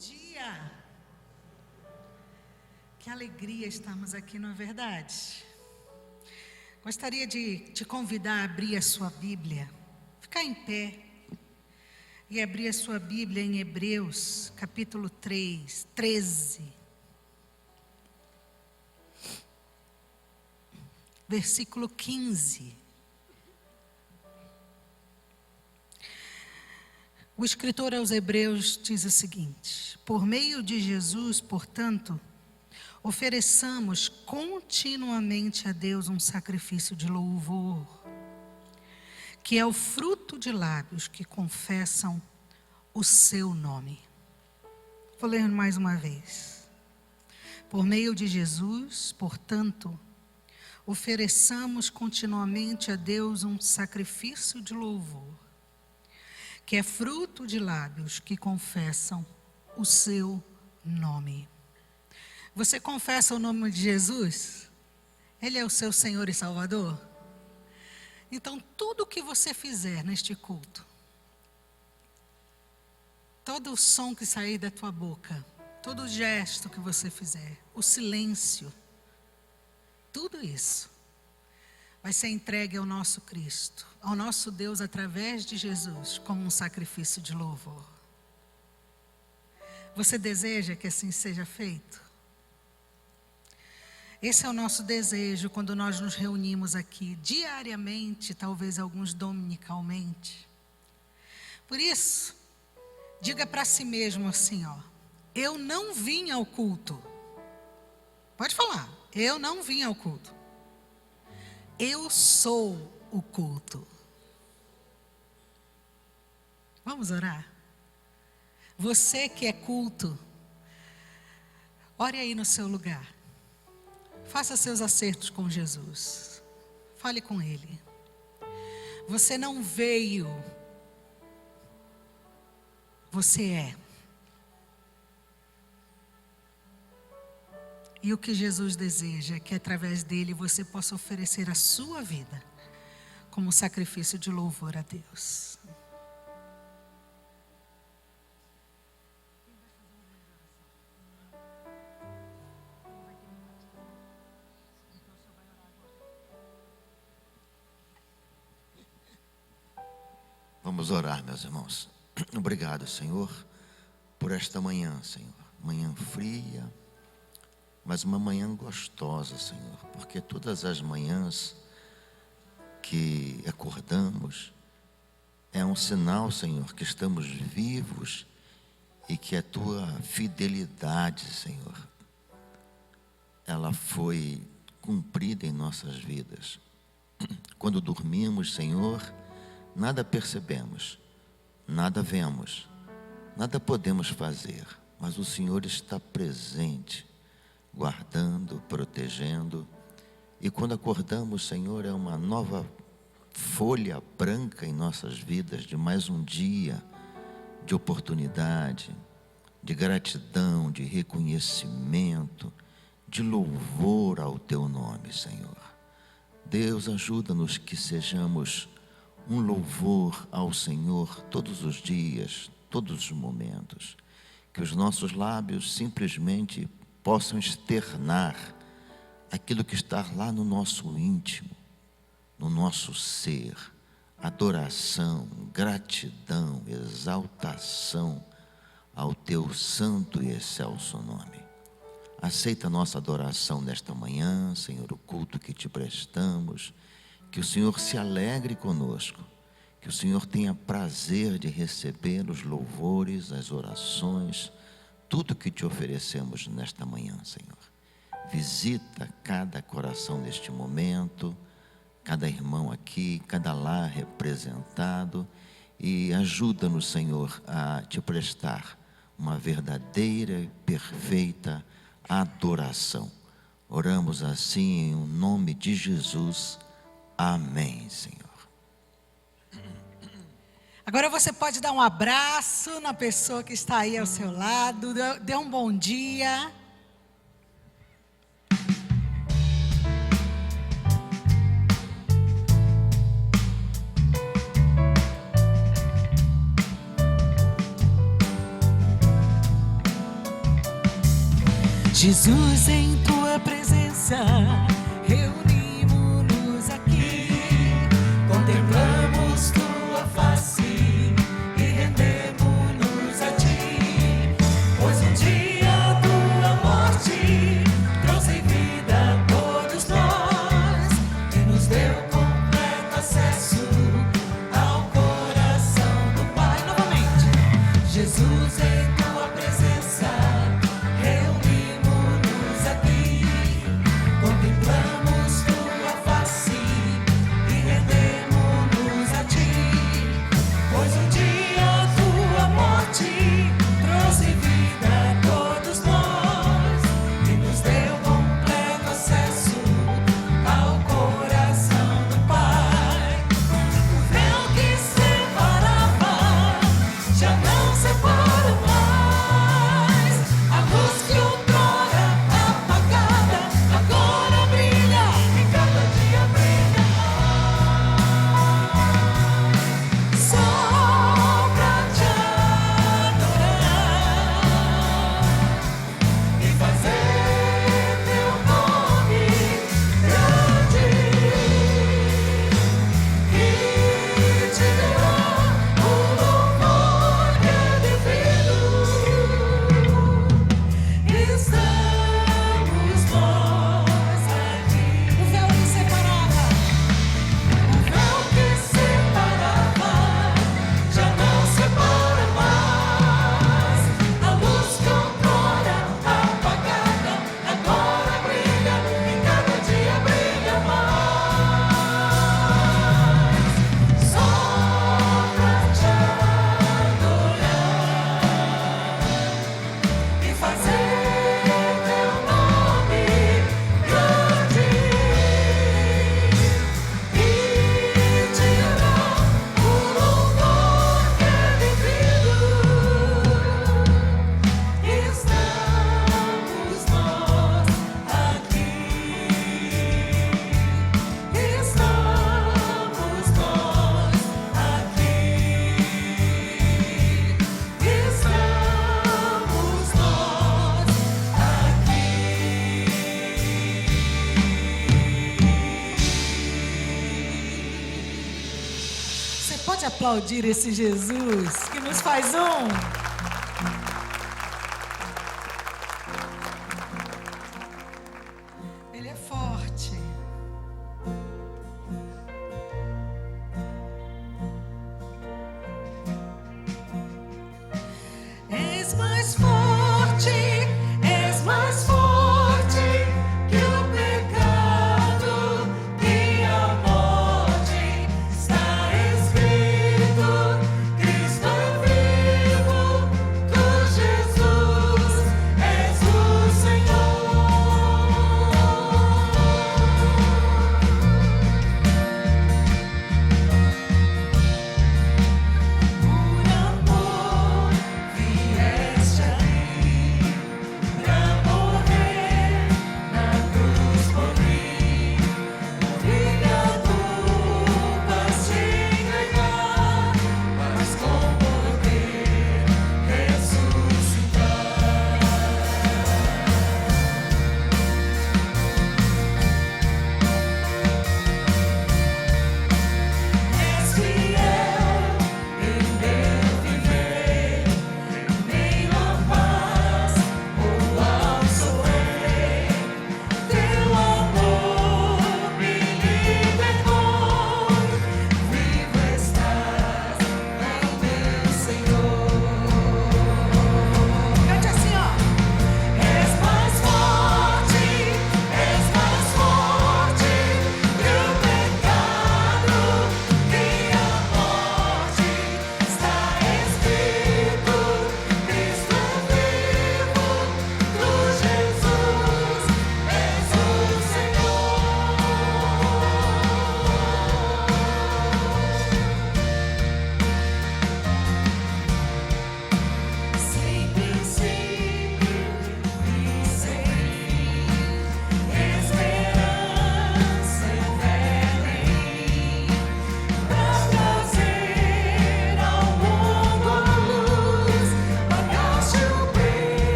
dia! Que alegria estarmos aqui, não é verdade? Gostaria de te convidar a abrir a sua Bíblia, ficar em pé e abrir a sua Bíblia em Hebreus, capítulo 13, versículo 15. O escritor aos Hebreus diz o seguinte: por meio de Jesus, portanto, ofereçamos continuamente a Deus um sacrifício de louvor, que é o fruto de lábios que confessam o seu nome. Vou ler mais uma vez. Por meio de Jesus, portanto, ofereçamos continuamente a Deus um sacrifício de louvor, que é fruto de lábios que confessam o seu nome. Você confessa o nome de Jesus? Ele é o seu Senhor e Salvador? Então, tudo o que você fizer neste culto, todo o som que sair da tua boca, todo o gesto que você fizer, o silêncio, tudo isso vai ser entregue ao nosso Cristo, ao nosso Deus através de Jesus, como um sacrifício de louvor. Você deseja que assim seja feito? Esse é o nosso desejo quando nós nos reunimos aqui, diariamente, talvez alguns dominicalmente. Por isso, diga para si mesmo assim, eu não vim ao culto. Pode falar, eu não vim ao culto. Eu sou o culto. Vamos orar? Você que é culto, ore aí no seu lugar. Faça seus acertos com Jesus. Fale com Ele. Você não veio. Você é. E o que Jesus deseja é que através dele você possa oferecer a sua vida como sacrifício de louvor a Deus. Vamos orar, meus irmãos. Obrigado, Senhor, por esta manhã, Senhor. Manhã fria, mas uma manhã gostosa, Senhor, porque todas as manhãs que acordamos é um sinal, Senhor, que estamos vivos e que a Tua fidelidade, Senhor, ela foi cumprida em nossas vidas. Quando dormimos, Senhor, nada percebemos, nada vemos, nada podemos fazer, mas o Senhor está presente, guardando, protegendo. E quando acordamos, Senhor, é uma nova folha branca em nossas vidas, de mais um dia de oportunidade, de gratidão, de reconhecimento, de louvor ao Teu nome, Senhor. Deus, ajuda-nos que sejamos um louvor ao Senhor todos os dias, todos os momentos, que os nossos lábios simplesmente possam externar aquilo que está lá no nosso íntimo, no nosso ser, adoração, gratidão, exaltação ao Teu santo e excelso nome. Aceita a nossa adoração nesta manhã, Senhor, o culto que Te prestamos, que o Senhor se alegre conosco, que o Senhor tenha prazer de receber os louvores, as orações, tudo que Te oferecemos nesta manhã, Senhor. Visita cada coração neste momento, cada irmão aqui, cada lar representado, e ajuda-nos, Senhor, a Te prestar uma verdadeira e perfeita adoração. Oramos assim em nome de Jesus. Amém, Senhor. Agora você pode dar um abraço na pessoa que está aí ao seu lado, dê um bom dia. Jesus, em tua presença, reunimos-nos aqui, contemplamos tua face e rendemos-nos a ti, pois um dia a tua morte trouxe vida a todos nós e nos deu completo acesso ao coração do Pai. Novamente, Jesus, em tua presença, reunimos-nos aqui, contemplamos tua face e rendemos-nos a ti, pois um dia a tua morte trouxe vida a todos nós e nos deu completo acesso ao coração do Pai. O véu que separava já não separa mais. A luz que outrora apagada agora brilha e cada dia brilha mais. Só pra te adorar e fazer teu nome grande e te dar o louvor que é devido. Estamos nós aqui. O véu que separava já não separa mais. A luz que outrora apagada agora brilha e cada dia brilha mais. Só pra te adorar e fazer teu nome grande e te dar o louvor que é devido. Estamos nós aqui. Estamos nós aqui. Estamos nós aqui. Você pode aplaudir esse Jesus que nos faz um? Ele é forte. És mais forte que o pecado e a morte. Está escrito, Cristo é vivo, tu, Jesus, és o Senhor. Por amor vieste a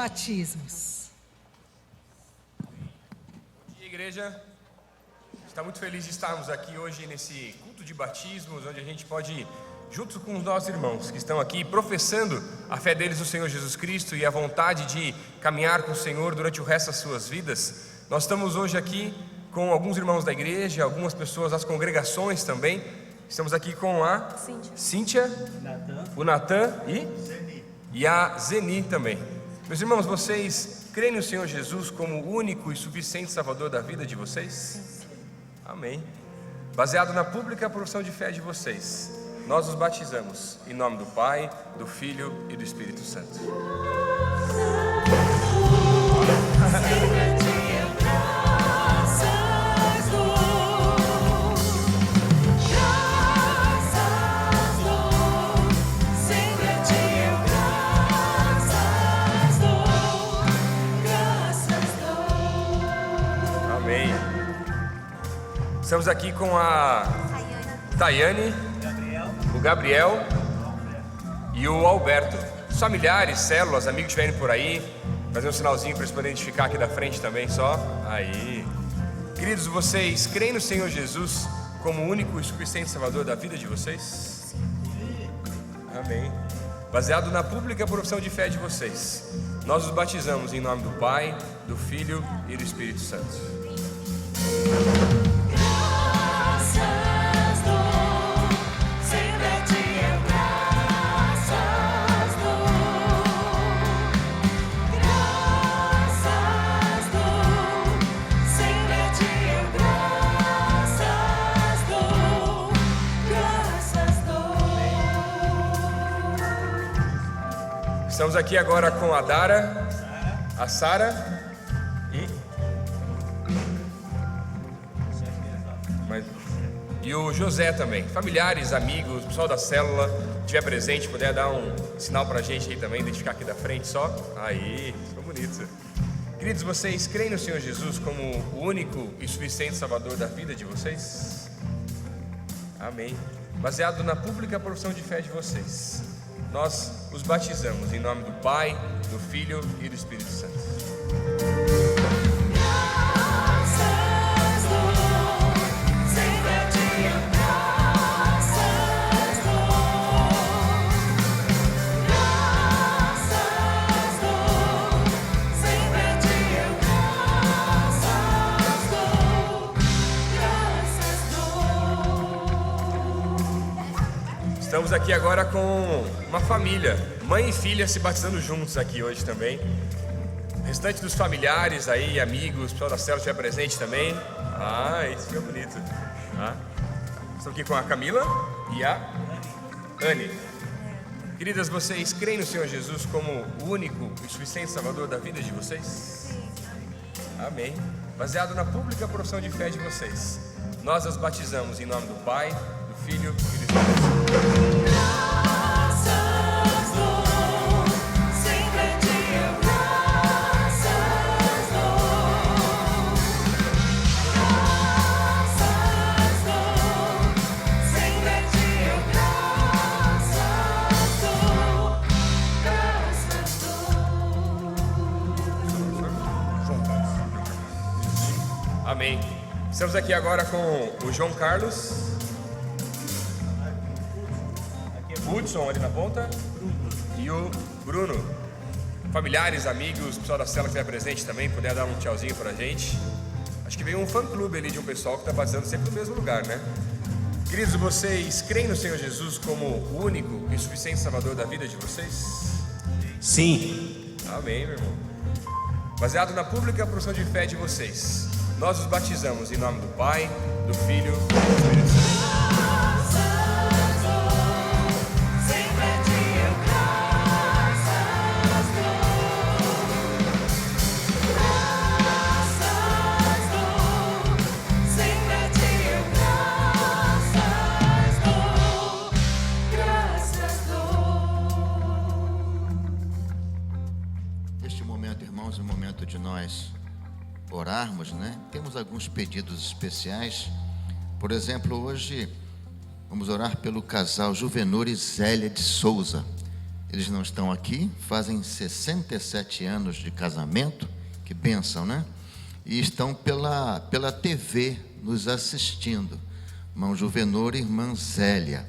batismos. Bom dia, igreja. Está muito feliz de estarmos aqui hoje nesse culto de batismos, onde a gente pode, junto com os nossos irmãos que estão aqui, professando a fé deles no Senhor Jesus Cristo e a vontade de caminhar com o Senhor durante o resto das suas vidas. Nós estamos hoje aqui com alguns irmãos da igreja, algumas pessoas das congregações também. Estamos aqui com a Cíntia, o Natan e a Zeni também. Meus irmãos, vocês creem no Senhor Jesus como o único e suficiente Salvador da vida de vocês? Amém. Baseado na pública profissão de fé de vocês, nós os batizamos em nome do Pai, do Filho e do Espírito Santo. Amém. Estamos aqui com a Tayane, o Gabriel e o Alberto. Os familiares, células, amigos que estiverem por aí, fazer um sinalzinho para eles poderem identificar aqui da frente também, só. Aí. Queridos, vocês creem no Senhor Jesus como o único e suficiente Salvador da vida de vocês? Amém. Baseado na pública profissão de fé de vocês, nós os batizamos em nome do Pai, do Filho e do Espírito Santo. Estamos aqui agora com a Dara, a Sara e o José também. Familiares, amigos, pessoal da célula, se estiver presente, puder dar um sinal pra gente aí também, identificar aqui da frente só. Aí, ficou bonito. Queridos, vocês creem no Senhor Jesus como o único e suficiente Salvador da vida de vocês? Amém. Baseado na pública profissão de fé de vocês, nós os batizamos em nome do Pai, do Filho e do Espírito Santo. Estamos aqui agora com uma família, mãe e filha se batizando juntos aqui hoje também. O restante dos familiares aí, amigos, pessoal da célula estiver presente também. Ah, isso fica bonito. Estamos aqui com a Camila e a Anne. Queridas, vocês creem no Senhor Jesus como o único e suficiente Salvador da vida de vocês? Amém. Baseado na pública profissão de fé de vocês, nós as batizamos em nome do Pai, do Filho e do Espírito Santo. Amém. Estamos aqui agora com o João Carlos, o Hudson ali na ponta e o Bruno. Familiares, amigos, pessoal da célula que estiver presente também, puder dar um tchauzinho pra gente. Acho que veio um fã-clube ali de um pessoal que está batizando sempre no mesmo lugar, né? Queridos, vocês creem no Senhor Jesus como o único e suficiente Salvador da vida de vocês? Sim. Amém, meu irmão. Baseado na pública profissão de fé de vocês, nós os batizamos em nome do Pai, do Filho e do Espírito Santo. Este momento, irmãos, é o momento de nós orarmos, né? Temos alguns pedidos especiais. Por exemplo, hoje vamos orar pelo casal Juvenor e Zélia de Souza. Eles não estão aqui, fazem 67 anos de casamento, que bênção, né? E estão pela TV nos assistindo, irmão Juvenor e irmã Zélia.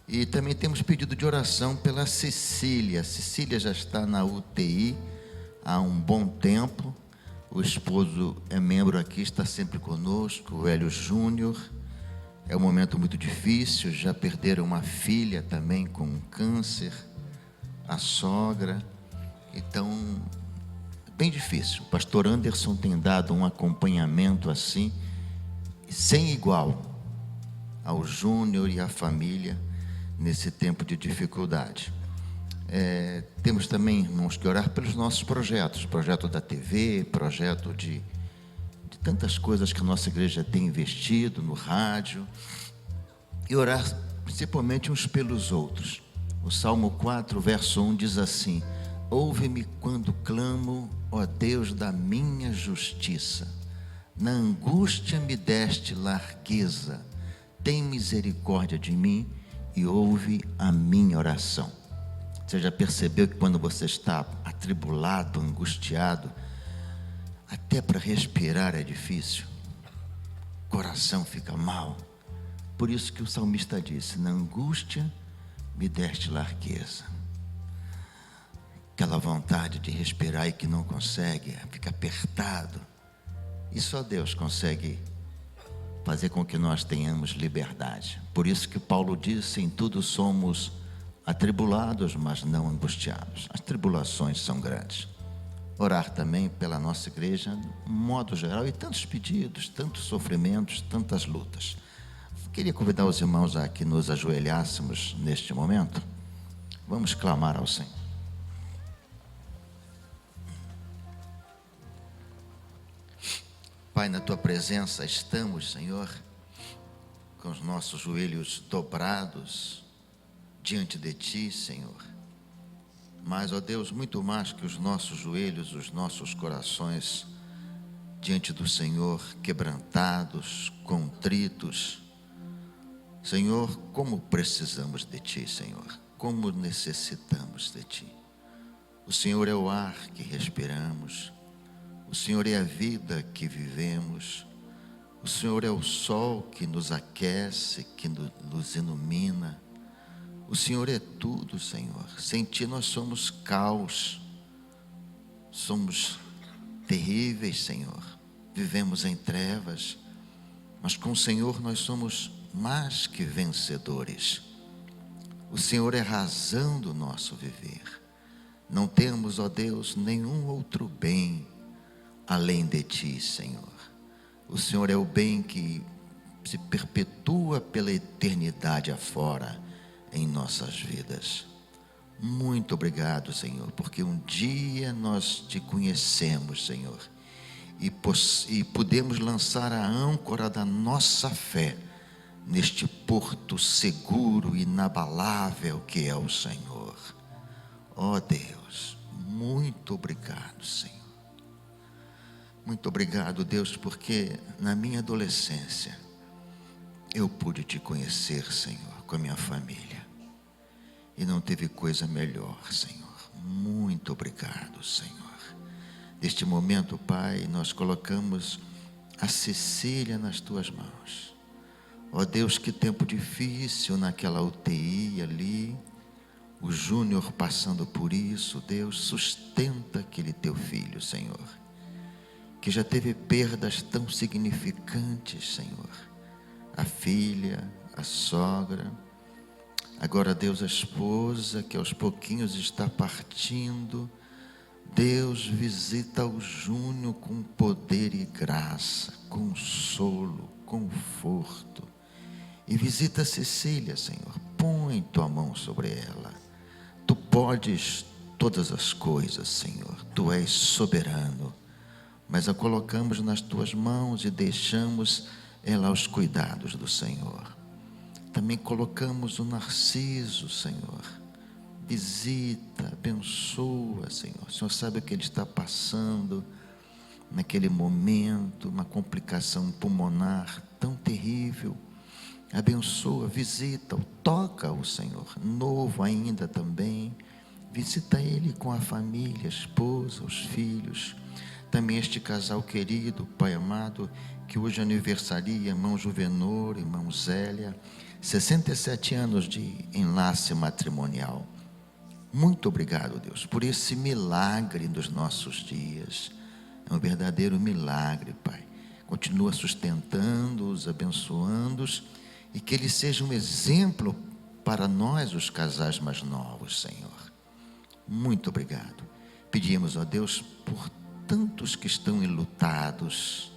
E também temos pedido de oração pela Cecília. Cecília já está na UTI há um bom tempo. O esposo é membro aqui, está sempre conosco, o Hélio Júnior. É um momento muito difícil, já perderam uma filha também com um câncer, a sogra. Então, bem difícil. O pastor Anderson tem dado um acompanhamento assim, sem igual, ao Júnior e à família, nesse tempo de dificuldade. Temos também, irmãos, que orar pelos nossos projetos, projeto da TV, projeto de tantas coisas que a nossa igreja tem investido no rádio, e orar principalmente uns pelos outros. O Salmo 4, verso 1 diz assim: ouve-me quando clamo, ó Deus da minha justiça. Na angústia me deste largueza, tem misericórdia de mim e ouve a minha oração. Você já percebeu que quando você está atribulado, angustiado, até para respirar é difícil, o coração fica mal? Por isso que o salmista disse: na angústia me deste largueza. Aquela vontade de respirar e que não consegue, fica apertado. E só Deus consegue fazer com que nós tenhamos liberdade. Por isso que Paulo disse: em tudo somos atribulados, mas não angustiados. As tribulações são grandes. Orar também pela nossa igreja, de modo geral, e tantos pedidos, tantos sofrimentos, tantas lutas. Queria convidar os irmãos a que nos ajoelhássemos neste momento. Vamos clamar ao Senhor. Pai, na Tua presença estamos, Senhor, com os nossos joelhos dobrados diante de Ti, Senhor. Mas, ó Deus, muito mais que os nossos joelhos, os nossos corações diante do Senhor, quebrantados, contritos. Senhor, como precisamos de Ti, Senhor, como necessitamos de Ti. O Senhor é o ar que respiramos, o Senhor é a vida que vivemos, o Senhor é o sol que nos aquece, que nos ilumina. O Senhor é tudo, Senhor. Sem Ti nós somos caos, somos terríveis, Senhor. Vivemos em trevas, mas com o Senhor nós somos mais que vencedores. O Senhor é a razão do nosso viver. Não temos, ó Deus, nenhum outro bem além de Ti, Senhor. O Senhor é o bem que se perpetua pela eternidade afora em nossas vidas. Muito obrigado, Senhor, porque um dia nós Te conhecemos, Senhor, e podemos lançar a âncora da nossa fé neste porto seguro e inabalável que é o Senhor. Ó Deus, muito obrigado, Senhor. Muito obrigado, Deus, porque na minha adolescência eu pude Te conhecer, Senhor, com a minha família. E não teve coisa melhor, Senhor. Muito obrigado, Senhor. Neste momento, Pai, nós colocamos a Cecília nas Tuas mãos. Ó Deus, que tempo difícil naquela UTI ali. O Júnior passando por isso. Deus, sustenta aquele Teu filho, Senhor, que já teve perdas tão significantes, Senhor. A filha, a sogra, agora, Deus, a esposa que aos pouquinhos está partindo. Deus, visita o Júnior com poder e graça, consolo, conforto. E visita a Cecília, Senhor. Põe Tua mão sobre ela. Tu podes todas as coisas, Senhor. Tu és soberano. Mas a colocamos nas Tuas mãos e deixamos ela aos cuidados do Senhor. Também colocamos o Narciso, Senhor. Visita, abençoa, Senhor. O Senhor sabe o que ele está passando naquele momento, uma complicação pulmonar tão terrível. Abençoa, visita-o, toca-o, Senhor. Novo ainda também. Visita ele com a família, a esposa, os filhos. Também este casal querido, Pai amado, que hoje aniversaria, irmão Juvenor, irmão Zélia, 67 anos de enlace matrimonial. Muito obrigado, Deus, por esse milagre dos nossos dias. É um verdadeiro milagre, Pai. Continua sustentando-os, abençoando-os, e que eles sejam um exemplo para nós, os casais mais novos, Senhor. Muito obrigado. Pedimos, ó Deus, por tantos que estão enlutados,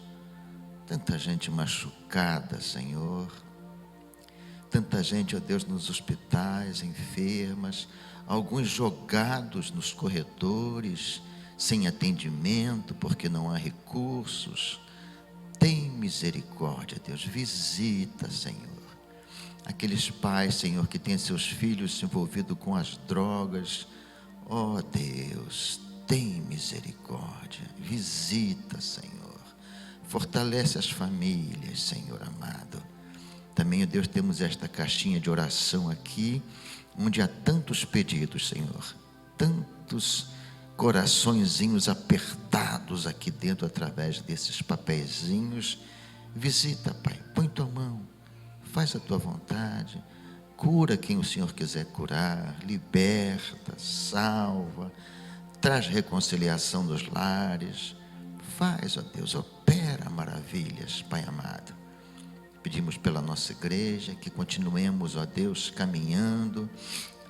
tanta gente machucada, Senhor, tanta gente, ó Deus, nos hospitais, enfermas, alguns jogados nos corredores, sem atendimento, porque não há recursos. Tem misericórdia, Deus, visita, Senhor. Aqueles pais, Senhor, que têm seus filhos se envolvidos com as drogas, ó Deus, tem misericórdia, visita, Senhor. Fortalece as famílias, Senhor amado. Também, ó Deus, temos esta caixinha de oração aqui, onde há tantos pedidos, Senhor, tantos coraçõezinhos apertados aqui dentro através desses papeizinhos. Visita, Pai, põe tua mão, faz a tua vontade, cura quem o Senhor quiser curar, liberta, salva, traz reconciliação nos lares, faz, ó Deus, opera maravilhas, Pai amado. Pedimos pela nossa igreja que continuemos, ó Deus, caminhando,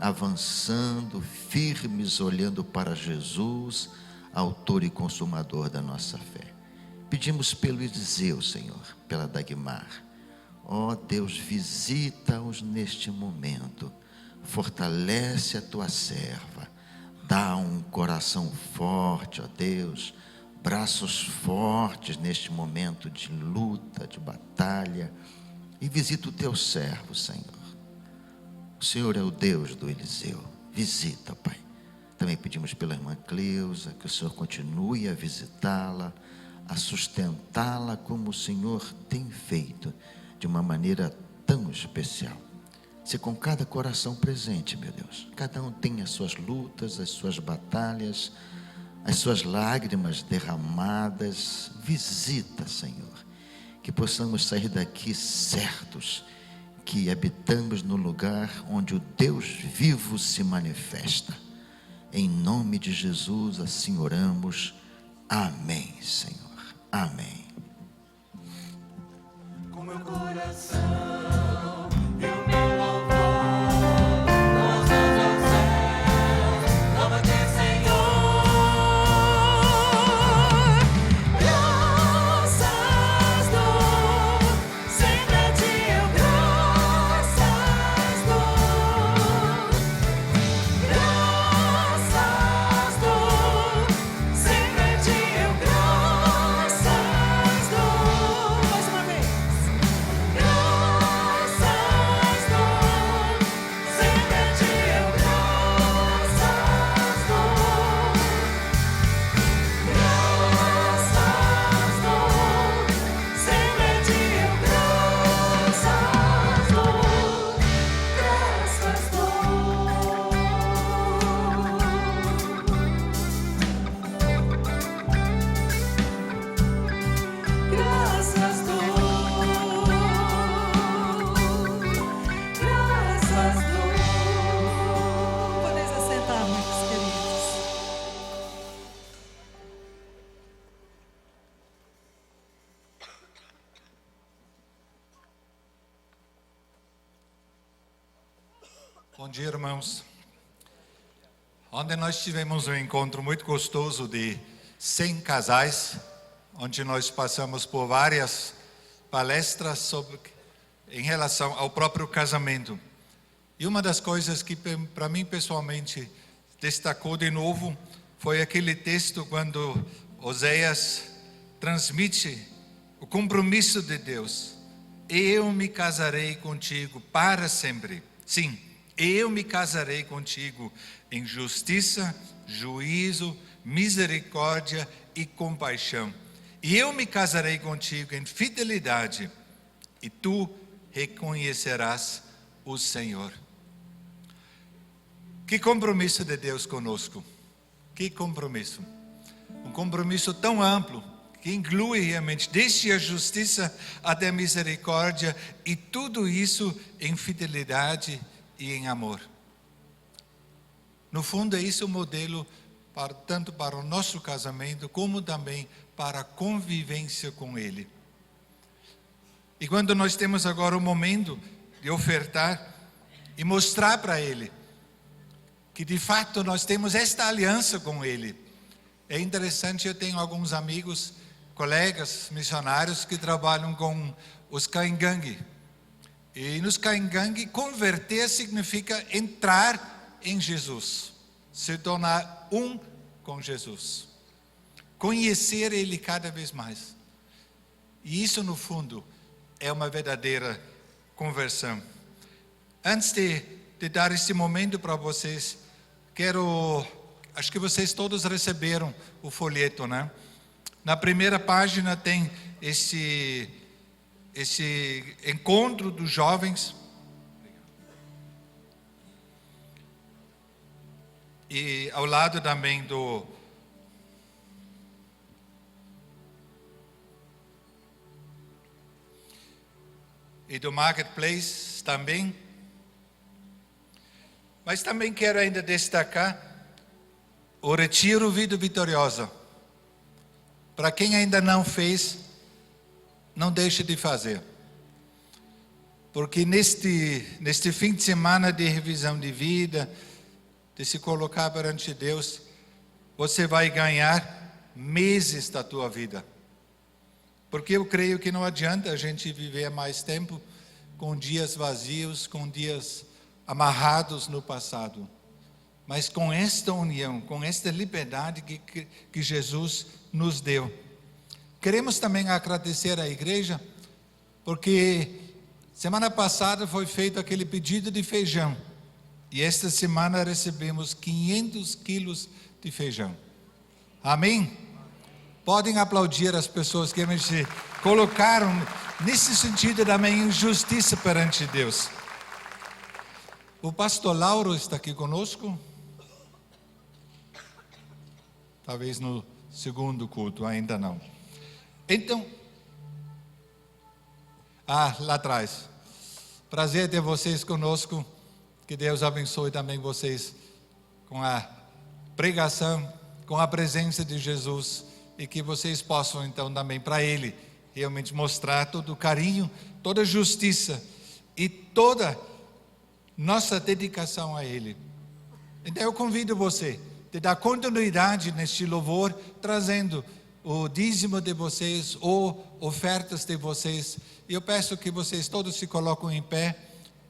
avançando, firmes, olhando para Jesus, autor e consumador da nossa fé. Pedimos pelo Eliseu, Senhor, pela Dagmar. Ó Deus, visita-os neste momento, fortalece a tua serva, dá um coração forte, ó Deus, braços fortes neste momento de luta, de batalha, e visita o teu servo, Senhor. O Senhor é o Deus do Eliseu, visita, Pai. Também pedimos pela irmã Cleusa, que o Senhor continue a visitá-la, a sustentá-la como o Senhor tem feito, de uma maneira tão especial. Se com cada coração presente, meu Deus, cada um tem as suas lutas, as suas batalhas, as suas lágrimas derramadas, visita, Senhor, que possamos sair daqui certos que habitamos no lugar onde o Deus vivo se manifesta. Em nome de Jesus assim oramos. Amém, Senhor. Amém. Com meu coração e o meu louvor, nós vamos aos céus, louva-te, Senhor. Graças dou, sempre a ti eu graças dou. Graças dou, sempre a ti eu graças dou. Mais uma vez. Graças dou, sempre a ti eu graças dou. Graças dou, sempre a ti eu graças dou. Graças dou. Graças dou, graças dou. Podeis assentar, meus queridos. Bom dia, irmãos. Ontem nós tivemos um encontro muito gostoso de 100 casais, onde nós passamos por várias palestras em relação ao próprio casamento. E uma das coisas que para mim pessoalmente destacou de novo foi aquele texto quando Oséias transmite o compromisso de Deus. Eu me casarei contigo para sempre. Sim, eu me casarei contigo em justiça, juízo, misericórdia e compaixão. E eu me casarei contigo em fidelidade, e tu reconhecerás o Senhor. Que compromisso de Deus conosco. Que compromisso. Um compromisso tão amplo, que inclui realmente desde a justiça até a misericórdia, e tudo isso em fidelidade e em amor. No fundo, é isso o modelo tanto para o nosso casamento, como também para a convivência com Ele. E quando nós temos agora o momento de ofertar e mostrar para Ele que de fato nós temos esta aliança com Ele. É interessante, eu tenho alguns amigos, colegas missionários que trabalham com os Caingangue. E nos Caingangue, converter significa entrar em Jesus, se tornar um com Jesus, conhecer Ele cada vez mais. E isso, no fundo, é uma verdadeira conversão. Antes de dar esse momento para vocês, acho que vocês todos receberam o folheto, né? Na primeira página tem esse encontro dos jovens. E ao lado também do Marketplace também. Mas também quero ainda destacar o Retiro Vida Vitoriosa. Para quem ainda não fez, não deixe de fazer. Porque neste fim de semana de revisão de vida, de se colocar perante Deus, você vai ganhar meses da tua vida. Porque eu creio que não adianta a gente viver mais tempo com dias vazios, com dias amarrados no passado. Mas com esta união, com esta liberdade que Jesus nos deu. Queremos também agradecer à igreja, porque semana passada foi feito aquele pedido de feijão. E esta semana recebemos 500 quilos de feijão. Amém? Podem aplaudir as pessoas que realmente colocaram, nesse sentido também, em justiça perante Deus. O pastor Lauro está aqui conosco. Talvez no segundo culto, ainda não. Então, lá atrás. Prazer ter vocês conosco. Que Deus abençoe também vocês com a pregação, com a presença de Jesus, e que vocês possam então também para Ele realmente mostrar todo o carinho, toda a justiça e toda nossa dedicação a Ele. Então eu convido você de dar continuidade neste louvor, trazendo o dízimo de vocês ou ofertas de vocês. E eu peço que vocês todos se colocam em pé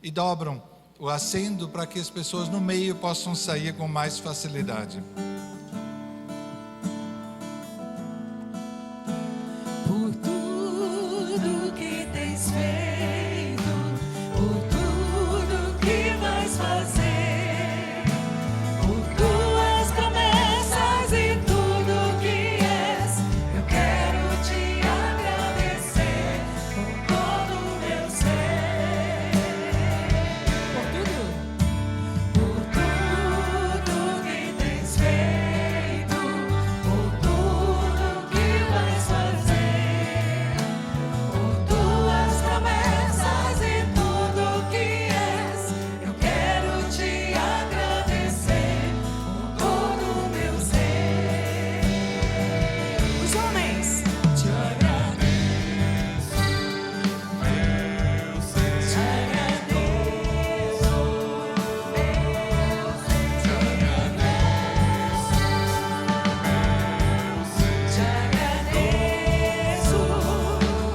e dobram o assento para que as pessoas no meio possam sair com mais facilidade. Por tudo que tens feito, por tudo que vais fazer, por tuas promessas e tudo que és, eu quero te agradecer com todo o meu ser. Por tudo que tens feito, por tudo que vais fazer, por tuas promessas e tudo que és, eu quero te agradecer com todo o meu ser. Os homens, te agradeço, meu ser, te agradeço, meu ser, te agradeço, meu ser, te agradeço,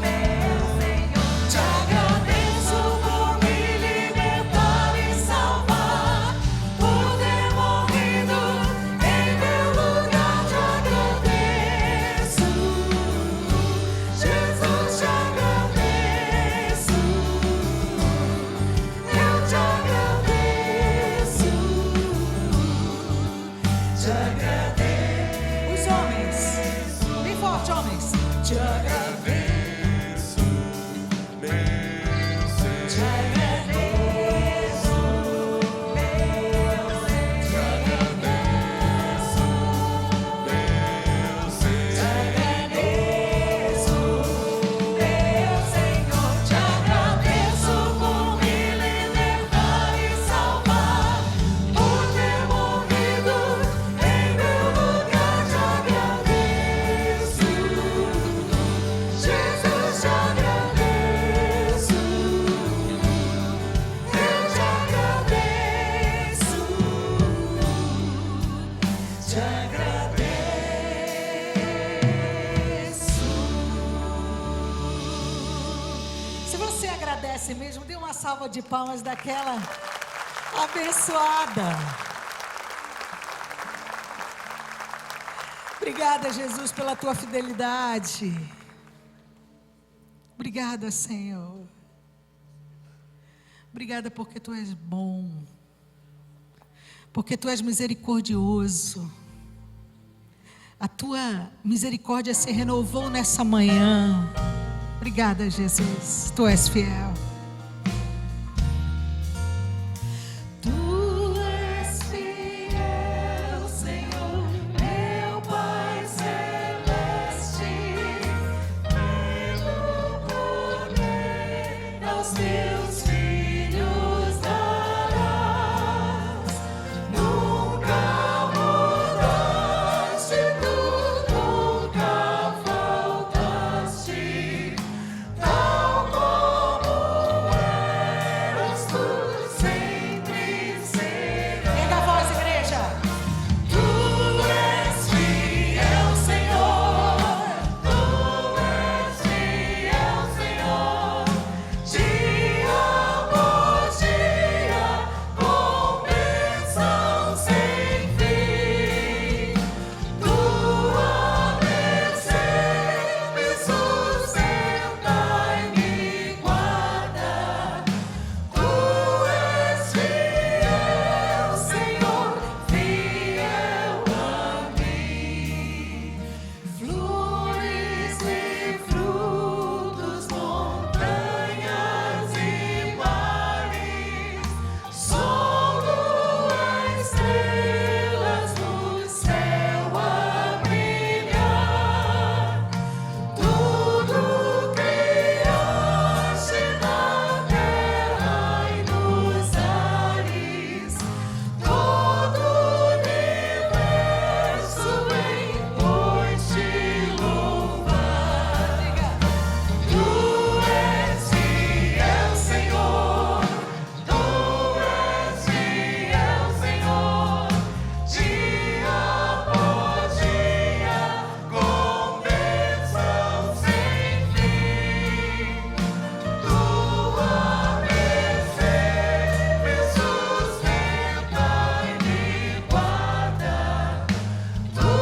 meu Senhor, te agradeço por me libertar e salvar, por ter morrido em meu lugar, te agradeço, Jesus, te agradeço, eu te agradeço, te agradeço. Os homens, bem forte, homens, te agradeço, meu ser, te agradeço, meu ser, te você agradece mesmo? Dê uma salva de palmas daquela abençoada. Obrigada, Jesus, pela tua fidelidade. Obrigada, Senhor. Obrigada porque tu és bom. Porque tu és misericordioso. A tua misericórdia se renovou nessa manhã. Obrigada, Jesus. Tu és fiel. Tu és fiel, Senhor, meu Pai celeste, pelo poder aos teus filhos darás. Nunca mudaste, tu nunca faltaste, tal como eras, tu sempre serás. Pega a voz, igreja. Tu és fiel, Senhor. Tu és fiel, Senhor. Dia após dia, com bênção sem fim. Tua mercê me sustenta e me guarda. Tu és fiel, Senhor, fiel a mim. Flores e frutos, montanhas e mares, sol, lua, estrelas no céu a brilhar. Tudo criaste na terra e nos ares, todo o universo vem pois te louvar. Tu és fiel, Senhor. Tu és fiel, Senhor. Dia após dia, com bênção sem fim. Tua mercê me sustenta e me guarda. Tu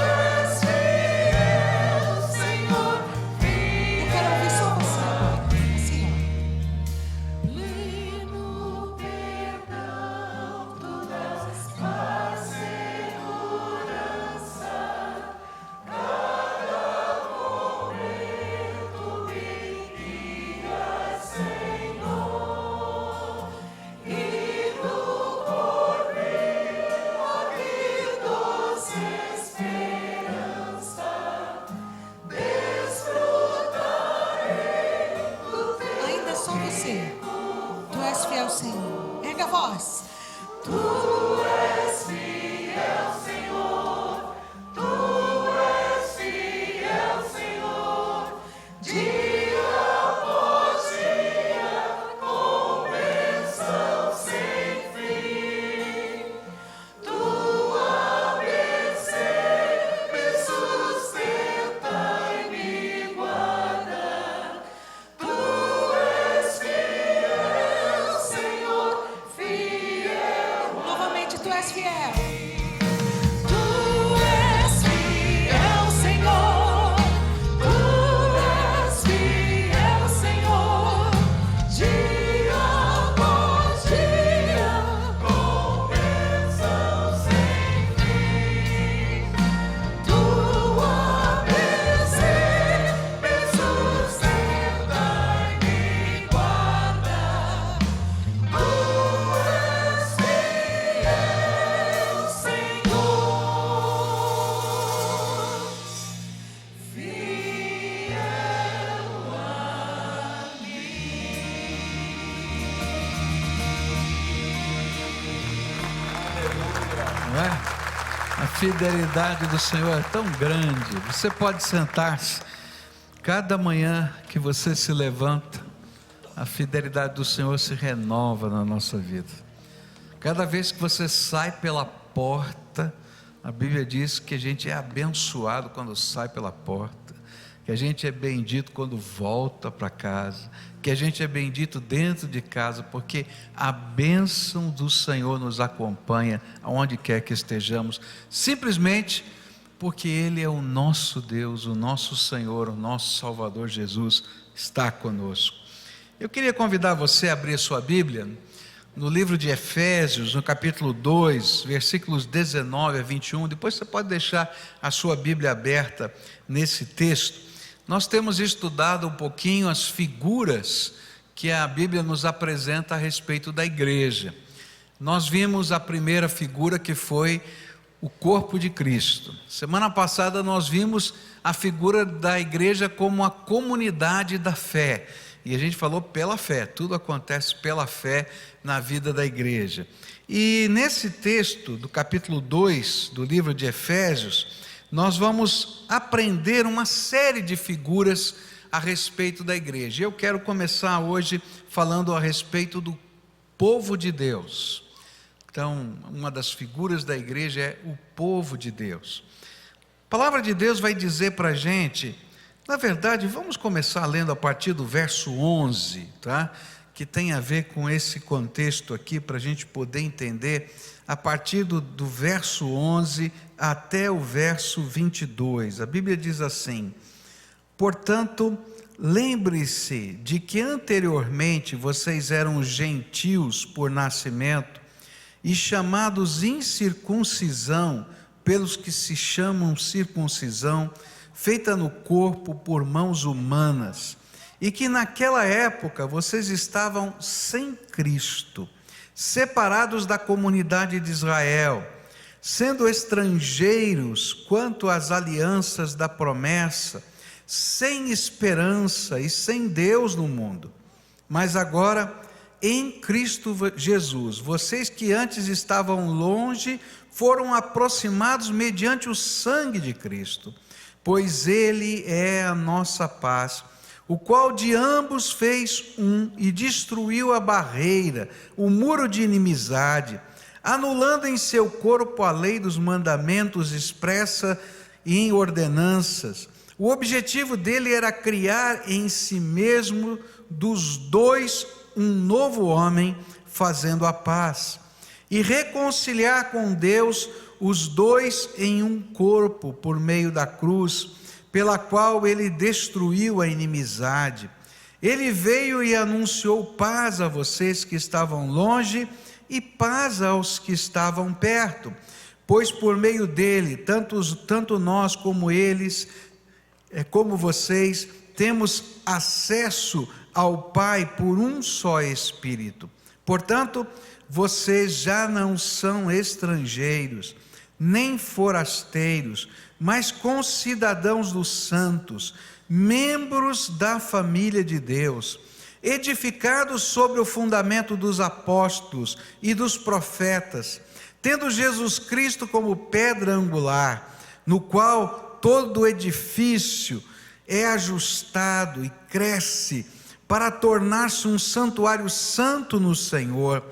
és fiel, Senhor, Eu quero ouvir só você agora. Assim, ó. pleno perdão, tu dás paz, segurança. Cada momento me guias, Senhor, e no porvir, ó que doce esperança, desfrutarei do teu. Ainda é só você. Tu és fiel, Senhor. Erga a voz. Tu és fiel, Senhor. Tu és fiel, Senhor. Dia após dia, com bênção sem fim. Tua mercê me sustenta e me guarda. Tu és fiel, Senhor, fiel. Novamente, tu és fiel. Tu és fiel, Senhor. Tu és fiel, Senhor. Dia após dia, com bênção sem fim. Tua mercê me sustenta e me guarda. Tu és fiel, Senhor, fiel a Não é? A fidelidade do Senhor é tão grande. Você pode sentar-se. Cada manhã que você se levanta, a fidelidade do Senhor se renova na nossa vida. Cada vez que você sai pela porta, a Bíblia diz que a gente é abençoado quando sai pela porta. que a gente é bendito quando volta para casa, que a gente é bendito dentro de casa, porque a bênção do Senhor nos acompanha aonde quer que estejamos, simplesmente porque Ele é o nosso Deus, o nosso Senhor, o nosso Salvador Jesus está conosco. Eu queria convidar você a abrir a sua Bíblia no livro de Efésios, no capítulo 2, versículos 19 a 21, depois você pode deixar a sua Bíblia aberta nesse texto. Nós temos estudado um pouquinho as figuras que a Bíblia nos apresenta a respeito da igreja. Nós vimos a primeira figura, que foi o corpo de Cristo. Semana passada nós vimos a figura da igreja como a comunidade da fé. E a gente falou pela fé, tudo acontece pela fé na vida da igreja. E nesse texto do capítulo 2 do livro de Efésios, nós vamos aprender uma série de figuras a respeito da igreja. Eu quero começar hoje falando a respeito do povo de Deus. Então, uma das figuras da igreja é o povo de Deus. A palavra de Deus vai dizer para a gente, na verdade, vamos começar lendo a partir do verso 11, tá? Que tem a ver com esse contexto aqui, para a gente poder entender, a partir do verso 11 até o verso 22. A Bíblia diz assim: portanto, lembre-se de que anteriormente vocês eram gentios por nascimento e chamados incircuncisão pelos que se chamam circuncisão, feita no corpo por mãos humanas, e que naquela época vocês estavam sem Cristo, separados da comunidade de Israel, sendo estrangeiros quanto às alianças da promessa, sem esperança e sem Deus no mundo. Mas agora, em Cristo Jesus, vocês que antes estavam longe, foram aproximados mediante o sangue de Cristo, pois Ele é a nossa paz, o qual de ambos fez um e destruiu a barreira, o muro de inimizade, anulando em seu corpo a lei dos mandamentos expressa em ordenanças. O objetivo dele era criar em si mesmo dos dois um novo homem, fazendo a paz, e reconciliar com Deus os dois em um corpo por meio da cruz, pela qual ele destruiu a inimizade. Ele veio e anunciou paz a vocês que estavam longe e paz aos que estavam perto, pois por meio dele, tanto nós como eles, como vocês, temos acesso ao Pai por um só Espírito. Portanto, vocês já não são estrangeiros, nem forasteiros, mas concidadãos dos santos, membros da família de Deus, edificados sobre o fundamento dos apóstolos e dos profetas, tendo Jesus Cristo como pedra angular, no qual todo o edifício é ajustado e cresce para tornar-se um santuário santo no Senhor.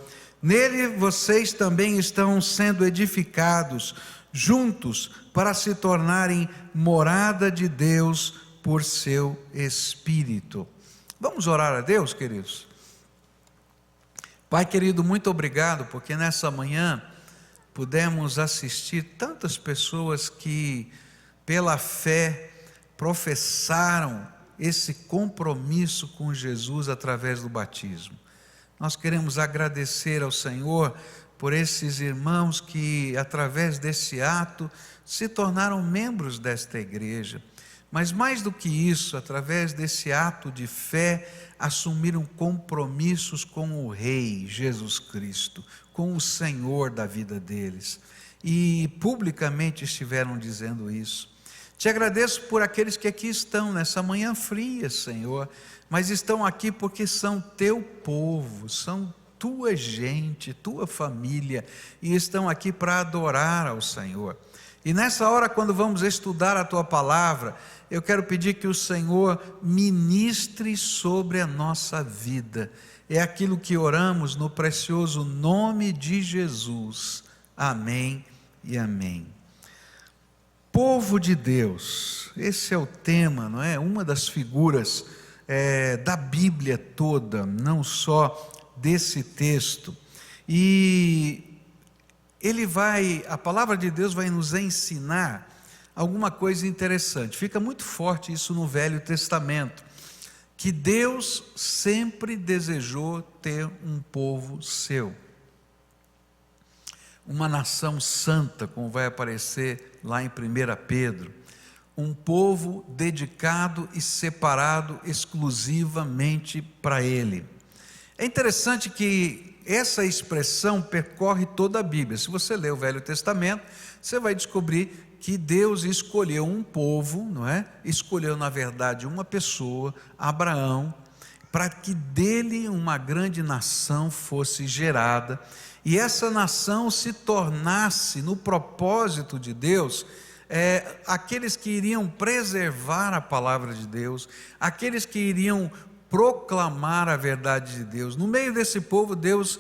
Nele vocês também estão sendo edificados juntos para se tornarem morada de Deus por seu Espírito. Vamos orar a Deus, queridos? Pai querido, muito obrigado, porque nessa manhã pudemos assistir tantas pessoas que pela fé professaram esse compromisso com Jesus através do batismo. Nós queremos agradecer ao Senhor por esses irmãos que, através desse ato, se tornaram membros desta igreja. Mas mais do que isso, através desse ato de fé, assumiram compromissos com o Rei Jesus Cristo, com o Senhor da vida deles. E publicamente estiveram dizendo isso. Te agradeço por aqueles que aqui estão nessa manhã fria, Senhor, mas estão aqui porque são teu povo, são tua gente, tua família, e estão aqui para adorar ao Senhor. E nessa hora, quando vamos estudar a tua palavra, eu quero pedir que o Senhor ministre sobre a nossa vida. É aquilo que oramos no precioso nome de Jesus. Amém e amém. Povo de Deus, esse é o tema, não é? Uma das figuras da Bíblia toda, não só desse texto. E a palavra de Deus vai nos ensinar alguma coisa interessante. Fica muito forte isso no Velho Testamento, que Deus sempre desejou ter um povo seu, uma nação santa, como vai aparecer lá em 1 Pedro, um povo dedicado e separado exclusivamente para Ele. É interessante que essa expressão percorre toda a Bíblia. Se você ler o Velho Testamento, você vai descobrir que Deus escolheu um povo, não é? Escolheu, na verdade, uma pessoa, Abraão, para que dele uma grande nação fosse gerada, e essa nação se tornasse, no propósito de Deus, aqueles que iriam preservar a palavra de Deus, aqueles que iriam proclamar a verdade de Deus. No meio desse povo, Deus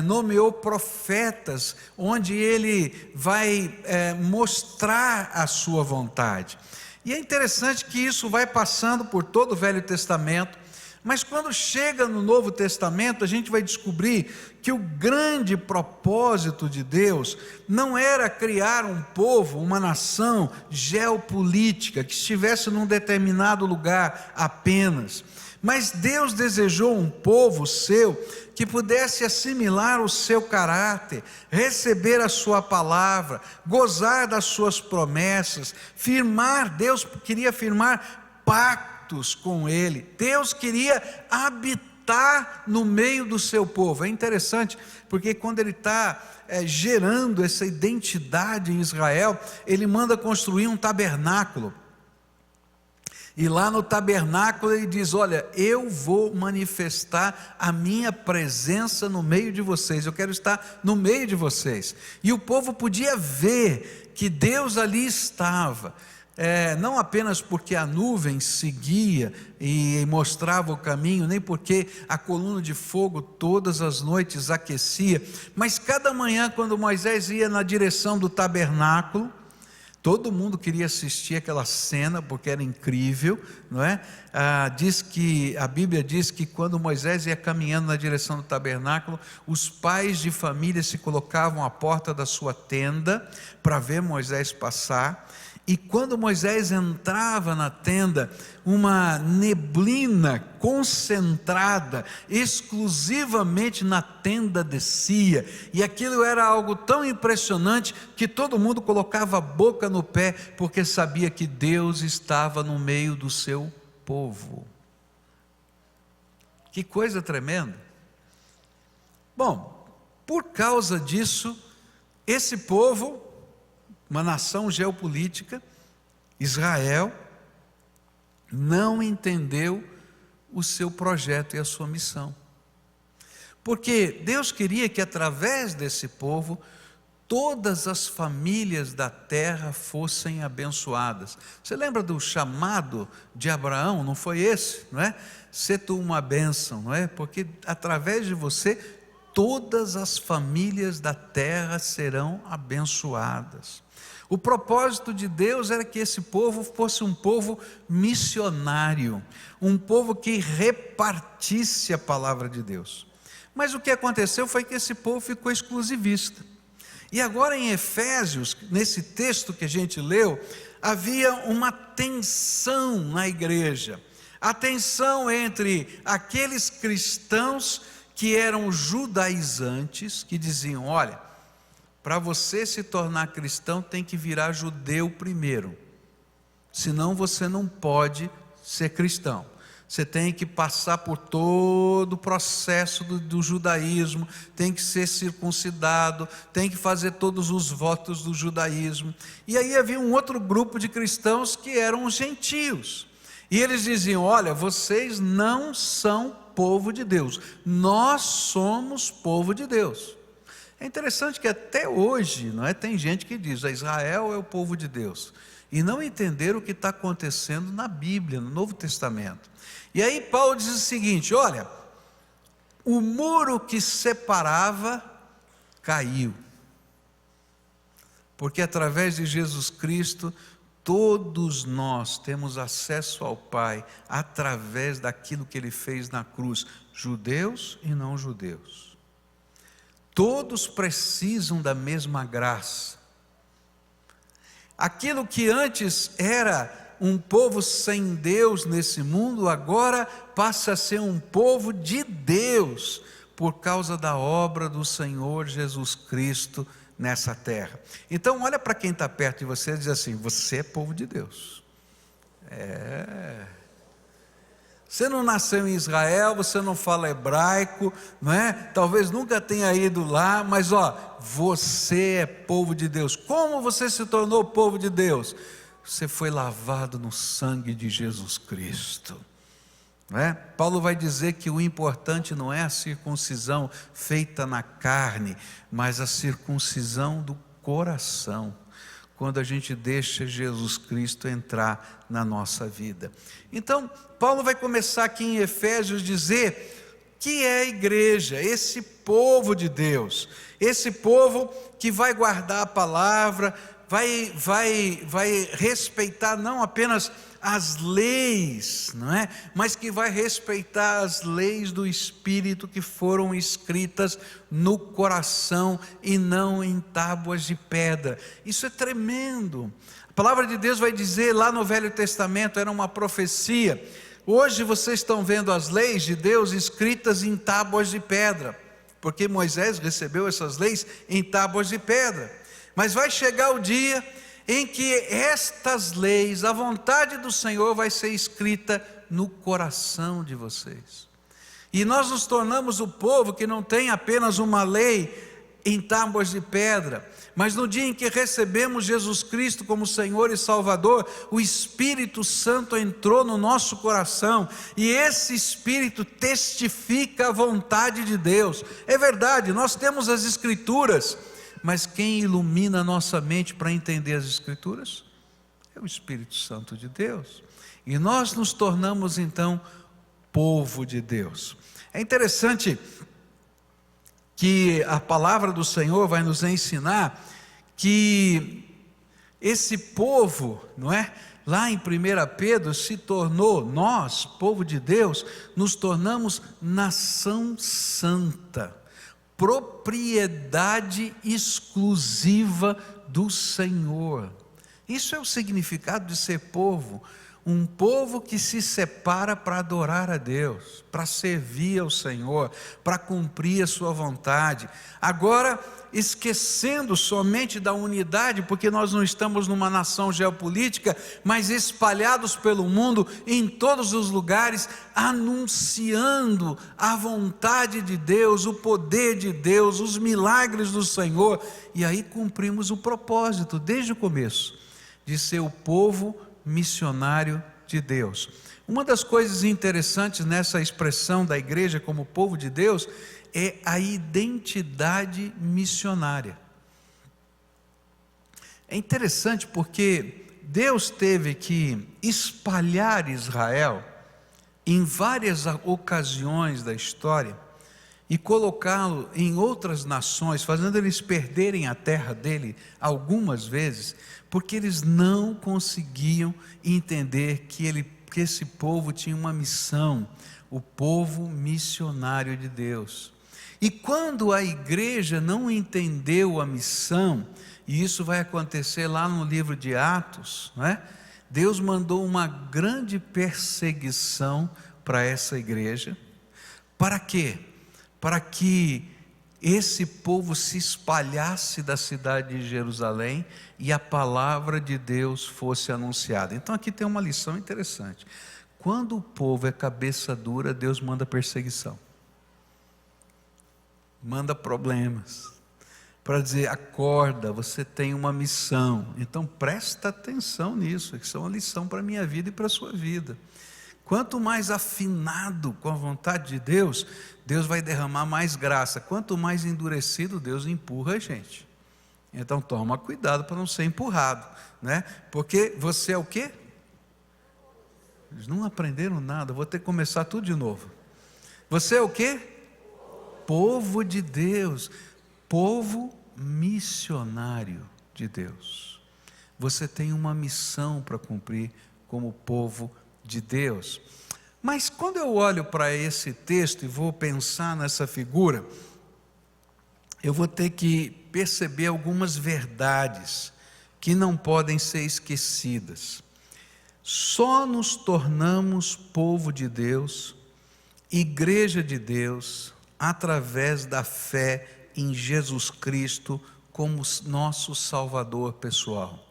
nomeou profetas, onde Ele vai mostrar a sua vontade. E é interessante que isso vai passando por todo o Velho Testamento, mas quando chega no Novo Testamento, a gente vai descobrir que o grande propósito de Deus não era criar um povo, uma nação geopolítica, que estivesse num determinado lugar apenas, mas Deus desejou um povo seu que pudesse assimilar o seu caráter, receber a sua palavra, gozar das suas promessas, Deus queria firmar pactos com ele, Deus queria habitar no meio do seu povo. É interessante, porque quando ele está gerando essa identidade em Israel, ele manda construir um tabernáculo. E lá no tabernáculo ele diz: olha, eu vou manifestar a minha presença no meio de vocês, eu quero estar no meio de vocês. E o povo podia ver que Deus ali estava, não apenas porque a nuvem seguia e mostrava o caminho, nem porque a coluna de fogo todas as noites aquecia, mas cada manhã, quando Moisés ia na direção do tabernáculo, todo mundo queria assistir aquela cena, porque era incrível, não é? A Bíblia diz que quando Moisés ia caminhando na direção do tabernáculo, os pais de família se colocavam à porta da sua tenda para ver Moisés passar. E quando Moisés entrava na tenda, uma neblina concentrada exclusivamente na tenda descia, e aquilo era algo tão impressionante que todo mundo colocava a boca no pé, porque sabia que Deus estava no meio do seu povo. Que coisa tremenda! Bom, por causa disso, esse povo, uma nação geopolítica, Israel, não entendeu o seu projeto e a sua missão. Porque Deus queria que através desse povo, todas as famílias da terra fossem abençoadas. Você lembra do chamado de Abraão? Não foi esse, não é? Sê tu uma bênção, não é? Porque através de você, todas as famílias da terra serão abençoadas. O propósito de Deus era que esse povo fosse um povo missionário, um povo que repartisse a palavra de Deus. Mas o que aconteceu foi que esse povo ficou exclusivista. E agora em Efésios, nesse texto que a gente leu, havia uma tensão na igreja. A tensão entre aqueles cristãos que eram judaizantes, que diziam: olha, para você se tornar cristão tem que virar judeu primeiro, senão você não pode ser cristão. Você tem que passar por todo o processo do judaísmo, tem que ser circuncidado, tem que fazer todos os votos do judaísmo. E aí havia um outro grupo de cristãos que eram os gentios, e eles diziam: olha, vocês não são povo de Deus, nós somos povo de Deus. É interessante que até hoje, não é, tem gente que diz: Israel é o povo de Deus, e não entenderam o que está acontecendo na Bíblia, no Novo Testamento. E aí Paulo diz o seguinte: olha, o muro que separava caiu. porque através de Jesus Cristo, todos nós temos acesso ao Pai através daquilo que Ele fez na cruz, judeus e não judeus. Todos precisam da mesma graça. Aquilo que antes era um povo sem Deus nesse mundo, agora passa a ser um povo de Deus, por causa da obra do Senhor Jesus Cristo nessa terra. Então olha para quem está perto de você e diz assim: você é povo de Deus. Você não nasceu em Israel, você não fala hebraico, não é? Talvez nunca tenha ido lá, mas você é povo de Deus. Como você se tornou povo de Deus? Você foi lavado no sangue de Jesus Cristo. Não é? Paulo vai dizer que o importante não é a circuncisão feita na carne, mas a circuncisão do coração, quando a gente deixa Jesus Cristo entrar na nossa vida. Então, Paulo vai começar aqui em Efésios dizer que é a igreja, esse povo de Deus, esse povo que vai guardar a palavra, vai respeitar não apenas as leis, não é? Mas que vai respeitar as leis do Espírito que foram escritas no coração e não em tábuas de pedra. Isso é tremendo. A palavra de Deus vai dizer lá no Velho Testamento, era uma profecia. Hoje vocês estão vendo as leis de Deus escritas em tábuas de pedra, porque Moisés recebeu essas leis em tábuas de pedra. Mas vai chegar o dia em que estas leis, a vontade do Senhor vai ser escrita no coração de vocês. E nós nos tornamos o povo que não tem apenas uma lei em tábuas de pedra, mas no dia em que recebemos Jesus Cristo como Senhor e Salvador, o Espírito Santo entrou no nosso coração, e esse Espírito testifica a vontade de Deus. É verdade, nós temos as Escrituras, mas quem ilumina a nossa mente para entender as Escrituras é o Espírito Santo de Deus. E nós nos tornamos então povo de Deus. É interessante que a palavra do Senhor vai nos ensinar que esse povo, não é? Lá em 1 Pedro se tornou, nós, povo de Deus, nos tornamos nação santa, propriedade exclusiva do Senhor. Isso é o significado de ser povo, um povo que se separa para adorar a Deus, para servir ao Senhor, para cumprir a sua vontade. Agora, esquecendo somente da unidade, porque nós não estamos numa nação geopolítica, mas espalhados pelo mundo, em todos os lugares, anunciando a vontade de Deus, o poder de Deus, os milagres do Senhor, e aí cumprimos o propósito, desde o começo, de ser o povo missionário de Deus. Uma das coisas interessantes nessa expressão da igreja como povo de Deus é a identidade missionária. É interessante porque Deus teve que espalhar Israel em várias ocasiões da história e colocá-lo em outras nações, fazendo eles perderem a terra dele algumas vezes, porque eles não conseguiam entender que esse povo tinha uma missão, o povo missionário de Deus. E quando a igreja não entendeu a missão, e isso vai acontecer lá no livro de Atos, não é? Deus mandou uma grande perseguição para essa igreja. Para quê? Para que esse povo se espalhasse da cidade de Jerusalém e a palavra de Deus fosse anunciada. Então aqui tem uma lição interessante. Quando o povo é cabeça dura, Deus manda perseguição, manda problemas, para dizer: acorda, você tem uma missão. Então presta atenção nisso, isso é uma lição para a minha vida e para a sua vida. Quanto mais afinado com a vontade de Deus, Deus vai derramar mais graça. Quanto mais endurecido, Deus empurra a gente. Então toma cuidado para não ser empurrado, né? Porque você é o quê? Eles não aprenderam nada, vou ter que começar tudo de novo. Você é o quê? Povo de Deus, povo missionário de Deus. Você tem uma missão para cumprir como povo de Deus. Mas quando eu olho para esse texto e vou pensar nessa figura, eu vou ter que perceber algumas verdades que não podem ser esquecidas. Só nos tornamos povo de Deus, igreja de Deus, através da fé em Jesus Cristo como nosso Salvador pessoal.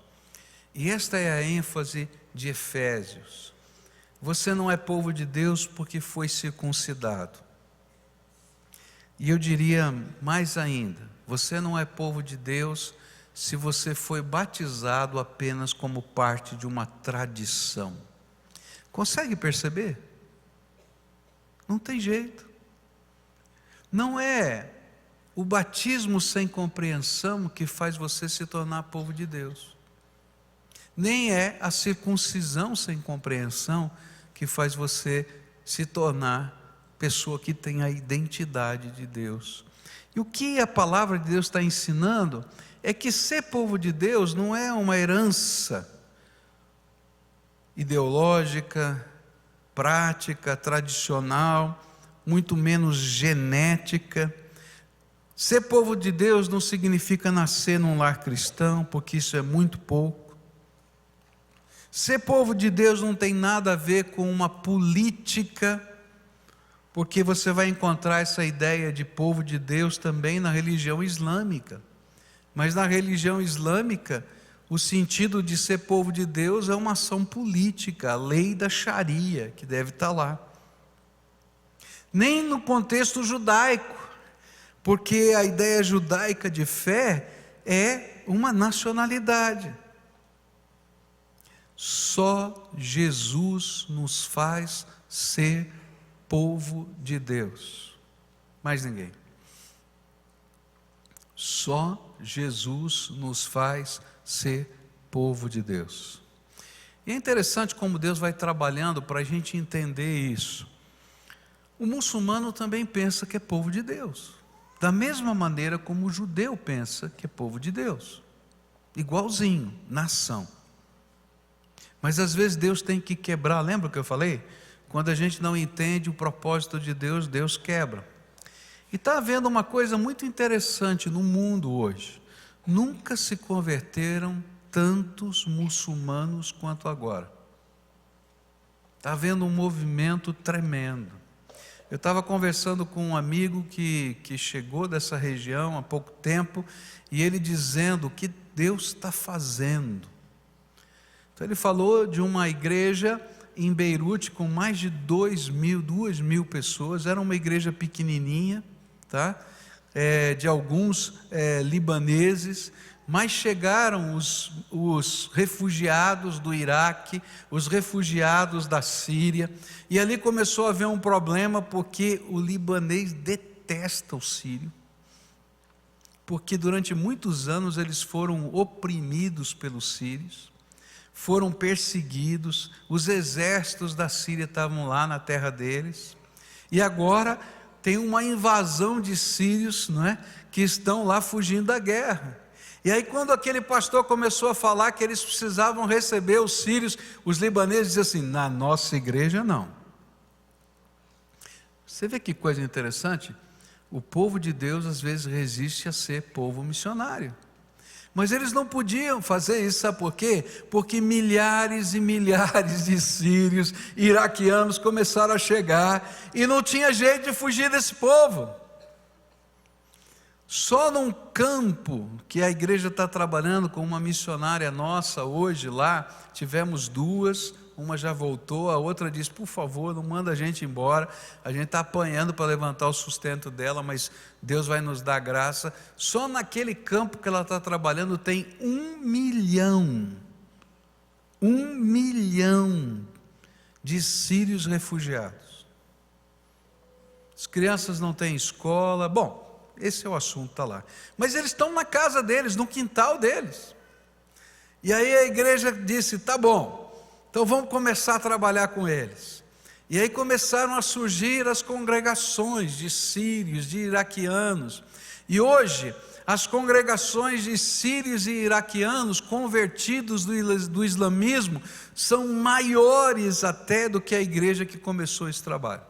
E esta é a ênfase de Efésios. Você não é povo de Deus porque foi circuncidado. E eu diria mais ainda, você não é povo de Deus se você foi batizado apenas como parte de uma tradição. Consegue perceber? Não tem jeito. Não é o batismo sem compreensão que faz você se tornar povo de Deus. Nem é a circuncisão sem compreensão que faz você se tornar pessoa que tem a identidade de Deus. E o que a palavra de Deus está ensinando é que ser povo de Deus não é uma herança ideológica, prática, tradicional, muito menos genética. Ser povo de Deus não significa nascer num lar cristão, porque isso é muito pouco. Ser povo de Deus não tem nada a ver com uma política, porque você vai encontrar essa ideia de povo de Deus também na religião islâmica. Mas na religião islâmica, o sentido de ser povo de Deus é uma ação política, a lei da Sharia, que deve estar lá. Nem no contexto judaico, porque a ideia judaica de fé é uma nacionalidade. Só Jesus nos faz ser povo de Deus, mais ninguém. Só Jesus nos faz ser povo de Deus. E é interessante como Deus vai trabalhando para a gente entender isso. O muçulmano também pensa que é povo de Deus, da mesma maneira como o judeu pensa que é povo de Deus, igualzinho, nação. Mas às vezes Deus tem que quebrar, lembra o que eu falei? Quando a gente não entende o propósito de Deus, Deus quebra. E está havendo uma coisa muito interessante no mundo hoje. Nunca se converteram tantos muçulmanos quanto agora. Está havendo um movimento tremendo. Eu estava conversando com um amigo que chegou dessa região há pouco tempo, e ele dizendo o que Deus está fazendo. Então ele falou de uma igreja em Beirute com mais de 2 mil pessoas. Era uma igreja pequenininha, tá? De alguns libaneses, mas chegaram os refugiados do Iraque, os refugiados da Síria, e ali começou a haver um problema, porque o libanês detesta o sírio, porque durante muitos anos eles foram oprimidos pelos sírios, foram perseguidos, os exércitos da Síria estavam lá na terra deles, e agora tem uma invasão de sírios, não é, que estão lá fugindo da guerra. E aí quando aquele pastor começou a falar que eles precisavam receber os sírios, os libaneses diziam assim: na nossa igreja não. Você vê que coisa interessante? O povo de Deus às vezes resiste a ser povo missionário. Mas eles não podiam fazer isso, sabe por quê? Porque milhares e milhares de sírios, iraquianos começaram a chegar, e não tinha jeito de fugir desse povo. Só num campo que a igreja está trabalhando com uma missionária nossa hoje lá, tivemos 2, uma já voltou, a outra disse: por favor, não manda a gente embora, a gente está apanhando para levantar o sustento dela, mas Deus vai nos dar graça. Só naquele campo que ela está trabalhando tem 1 milhão de sírios refugiados. As crianças não têm escola, bom, esse é o assunto, está lá. Mas eles estão na casa deles, no quintal deles. E aí a igreja disse: tá bom, então vamos começar a trabalhar com eles. E aí começaram a surgir as congregações de sírios, de iraquianos. E hoje, as congregações de sírios e iraquianos convertidos do islamismo são maiores até do que a igreja que começou esse trabalho.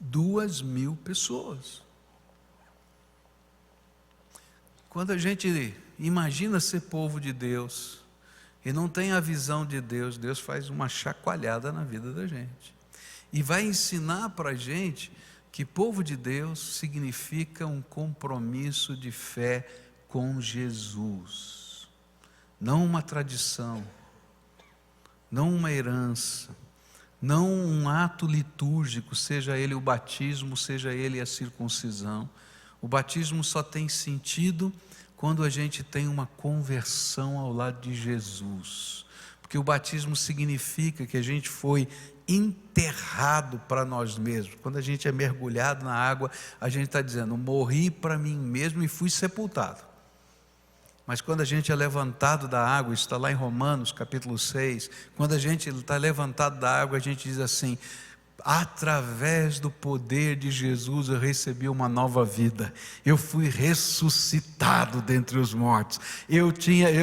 2.000 pessoas. Quando a gente imagina ser povo de Deus e não tem a visão de Deus, Deus faz uma chacoalhada na vida da gente e vai ensinar para a gente que povo de Deus significa um compromisso de fé com Jesus, não uma tradição, não uma herança, não um ato litúrgico, seja ele o batismo, seja ele a circuncisão. O batismo só tem sentido quando a gente tem uma conversão ao lado de Jesus, porque o batismo significa que a gente foi enterrado para nós mesmos. Quando a gente é mergulhado na água, a gente está dizendo: morri para mim mesmo e fui sepultado. Mas quando a gente é levantado da água, isso está lá em Romanos capítulo 6, quando a gente está levantado da água, a gente diz assim: através do poder de Jesus eu recebi uma nova vida, eu fui ressuscitado dentre os mortos, eu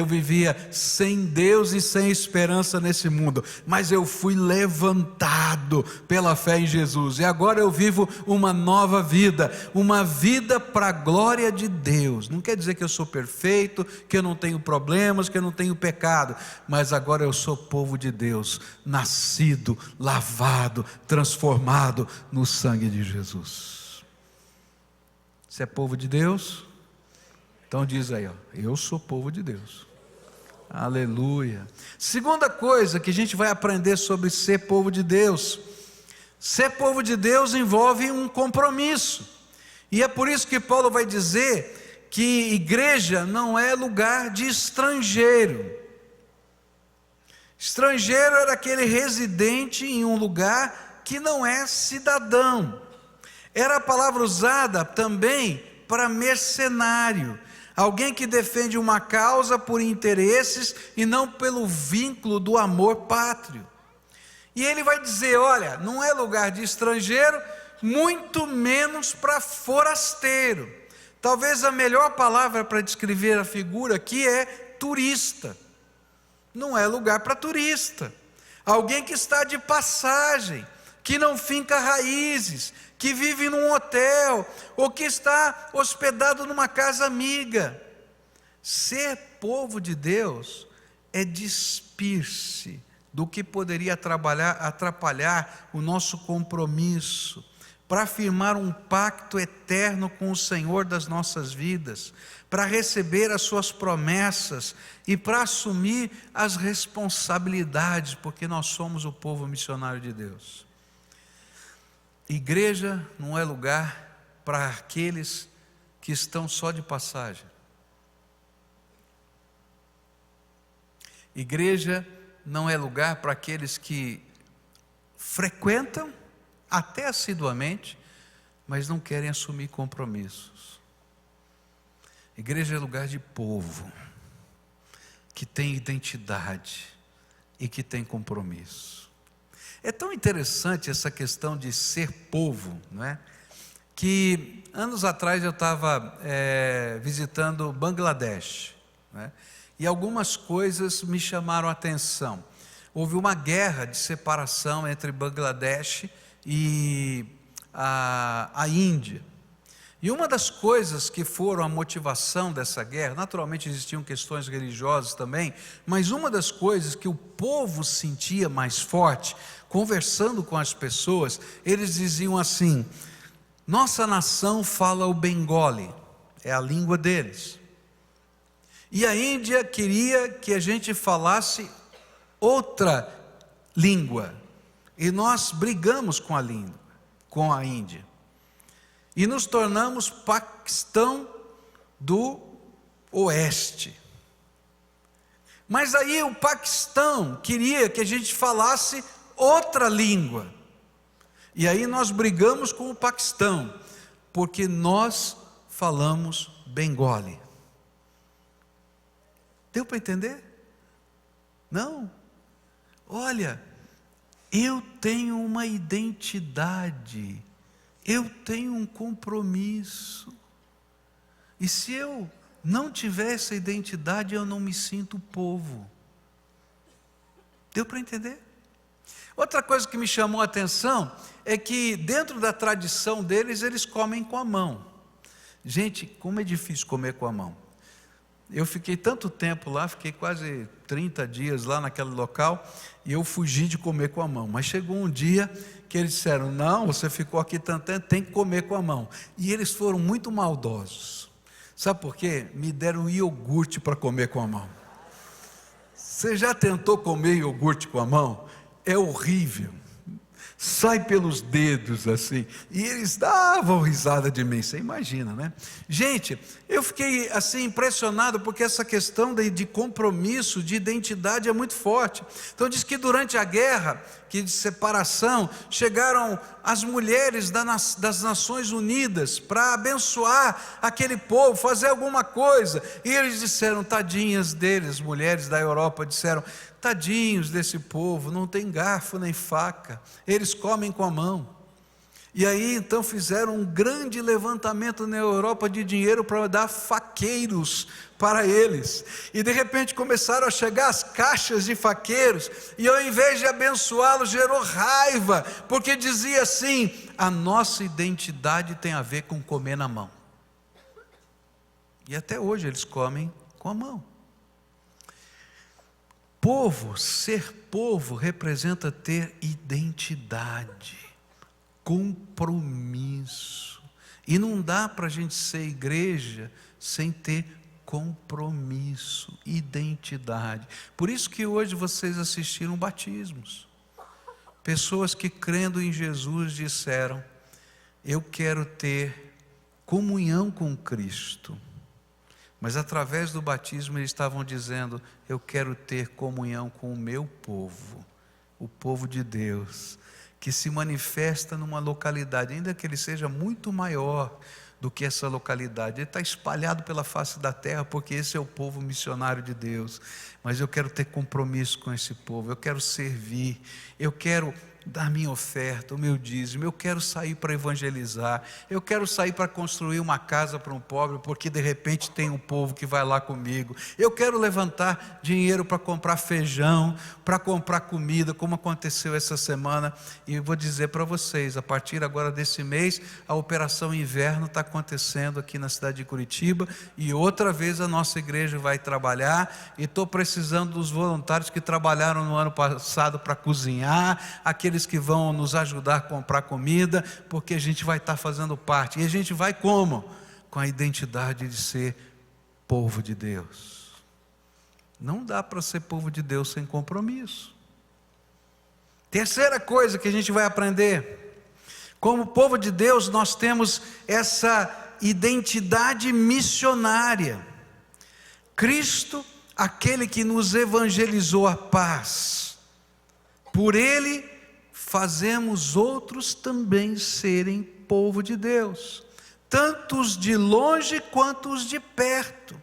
vivia sem Deus e sem esperança nesse mundo, mas eu fui levantado pela fé em Jesus, e agora eu vivo uma nova vida, uma vida para a glória de Deus. Não quer dizer que eu sou perfeito, que eu não tenho problemas, que eu não tenho pecado, mas agora eu sou povo de Deus, nascido, lavado, transformado no sangue de Jesus. Você é povo de Deus? Então diz aí, ó, eu sou povo de Deus. Aleluia. Segunda coisa que a gente vai aprender sobre ser povo de Deus: ser povo de Deus envolve um compromisso. E é por isso que Paulo vai dizer que igreja não é lugar de estrangeiro. Estrangeiro era aquele residente em um lugar que não é cidadão. Era a palavra usada também para mercenário, alguém que defende uma causa por interesses e não pelo vínculo do amor pátrio. E ele vai dizer: olha, não é lugar de estrangeiro, muito menos para forasteiro. Talvez a melhor palavra para descrever a figura aqui é turista. Não é lugar para turista, alguém que está de passagem, que não finca raízes, que vive num hotel, ou que está hospedado numa casa amiga. Ser povo de Deus é despir-se do que poderia atrapalhar o nosso compromisso, para afirmar um pacto eterno com o Senhor das nossas vidas, para receber as suas promessas e para assumir as responsabilidades, porque nós somos o povo missionário de Deus. Igreja não é lugar para aqueles que estão só de passagem. Igreja não é lugar para aqueles que frequentam até assiduamente, mas não querem assumir compromissos. Igreja é lugar de povo que tem identidade e que tem compromisso. É tão interessante essa questão de ser povo, não é? Que anos atrás eu estava visitando Bangladesh, não é? E algumas coisas me chamaram a atenção. Houve uma guerra de separação entre Bangladesh e a Índia. E uma das coisas que foram a motivação dessa guerra, naturalmente existiam questões religiosas também, mas uma das coisas que o povo sentia mais forte, conversando com as pessoas, eles diziam assim: nossa nação fala o Bengali, é a língua deles. E a Índia queria que a gente falasse outra língua. E nós brigamos com a Índia. E nos tornamos Paquistão do Oeste. Mas aí o Paquistão queria que a gente falasse outra língua. E aí nós brigamos com o Paquistão, porque nós falamos Bengali. Deu para entender? Não? Olha, eu tenho uma identidade, eu tenho um compromisso. E se eu não tiver essa identidade, eu não me sinto povo. Deu para entender? Outra coisa que me chamou a atenção é que dentro da tradição deles, eles comem com a mão. Gente, como é difícil comer com a mão. Eu fiquei tanto tempo lá, fiquei quase 30 dias lá naquele local, e eu fugi de comer com a mão. Mas chegou um dia que eles disseram, não, você ficou aqui tanto tempo, tem que comer com a mão. E eles foram muito maldosos. Sabe por quê? Me deram iogurte para comer com a mão. Você já tentou comer iogurte com a mão? É horrível. Sai pelos dedos assim. E eles davam risada de mim, você imagina, né? Gente, eu fiquei assim impressionado, porque essa questão de compromisso, de identidade é muito forte. Então diz que durante a guerra, que de separação, chegaram as mulheres das Nações Unidas para abençoar aquele povo, fazer alguma coisa. E eles disseram, tadinhas deles, mulheres da Europa disseram, tadinhos desse povo, não tem garfo nem faca, eles comem com a mão. E aí então fizeram um grande levantamento na Europa de dinheiro para dar faqueiros para eles. E de repente começaram a chegar as caixas de faqueiros, e ao invés de abençoá-los, gerou raiva, porque dizia assim, a nossa identidade tem a ver com comer na mão. E até hoje eles comem com a mão. Povo, ser povo representa ter identidade, compromisso. E não dá para a gente ser igreja sem ter compromisso, identidade. Por isso que hoje vocês assistiram batismos. Pessoas que crendo em Jesus disseram, eu quero ter comunhão com Cristo. Mas através do batismo eles estavam dizendo, eu quero ter comunhão com o meu povo, o povo de Deus, que se manifesta numa localidade, ainda que ele seja muito maior do que essa localidade, ele está espalhado pela face da terra, porque esse é o povo missionário de Deus. Mas eu quero ter compromisso com esse povo, eu quero servir, eu quero dar minha oferta, o meu dízimo, eu quero sair para evangelizar, eu quero sair para construir uma casa para um pobre, porque de repente tem um povo que vai lá comigo, eu quero levantar dinheiro para comprar feijão, para comprar comida, como aconteceu essa semana. E eu vou dizer para vocês, a partir agora desse mês, a Operação Inverno está acontecendo aqui na cidade de Curitiba, e outra vez a nossa igreja vai trabalhar, e estou precisando dos voluntários que trabalharam no ano passado para cozinhar, aqueles que vão nos ajudar a comprar comida, porque a gente vai estar fazendo parte. E a gente vai como? Com a identidade de ser povo de Deus. Não dá para ser povo de Deus sem compromisso. Terceira coisa que a gente vai aprender: como povo de Deus, nós temos essa identidade missionária. Cristo, aquele que nos evangelizou a paz, por Ele fazemos outros também serem povo de Deus, tanto os de longe quanto os de perto.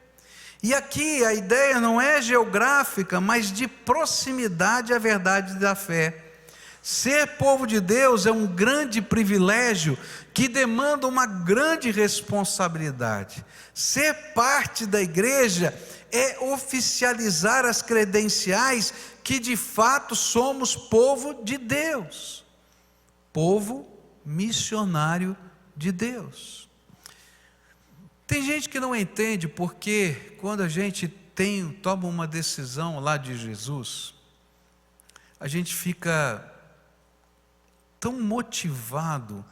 E aqui a ideia não é geográfica, mas de proximidade à verdade da fé. Ser povo de Deus é um grande privilégio que demanda uma grande responsabilidade. Ser parte da igreja é oficializar as credenciais que de fato somos povo de Deus, povo missionário de Deus. Tem gente que não entende porque quando a gente toma uma decisão lá de Jesus, a gente fica tão motivado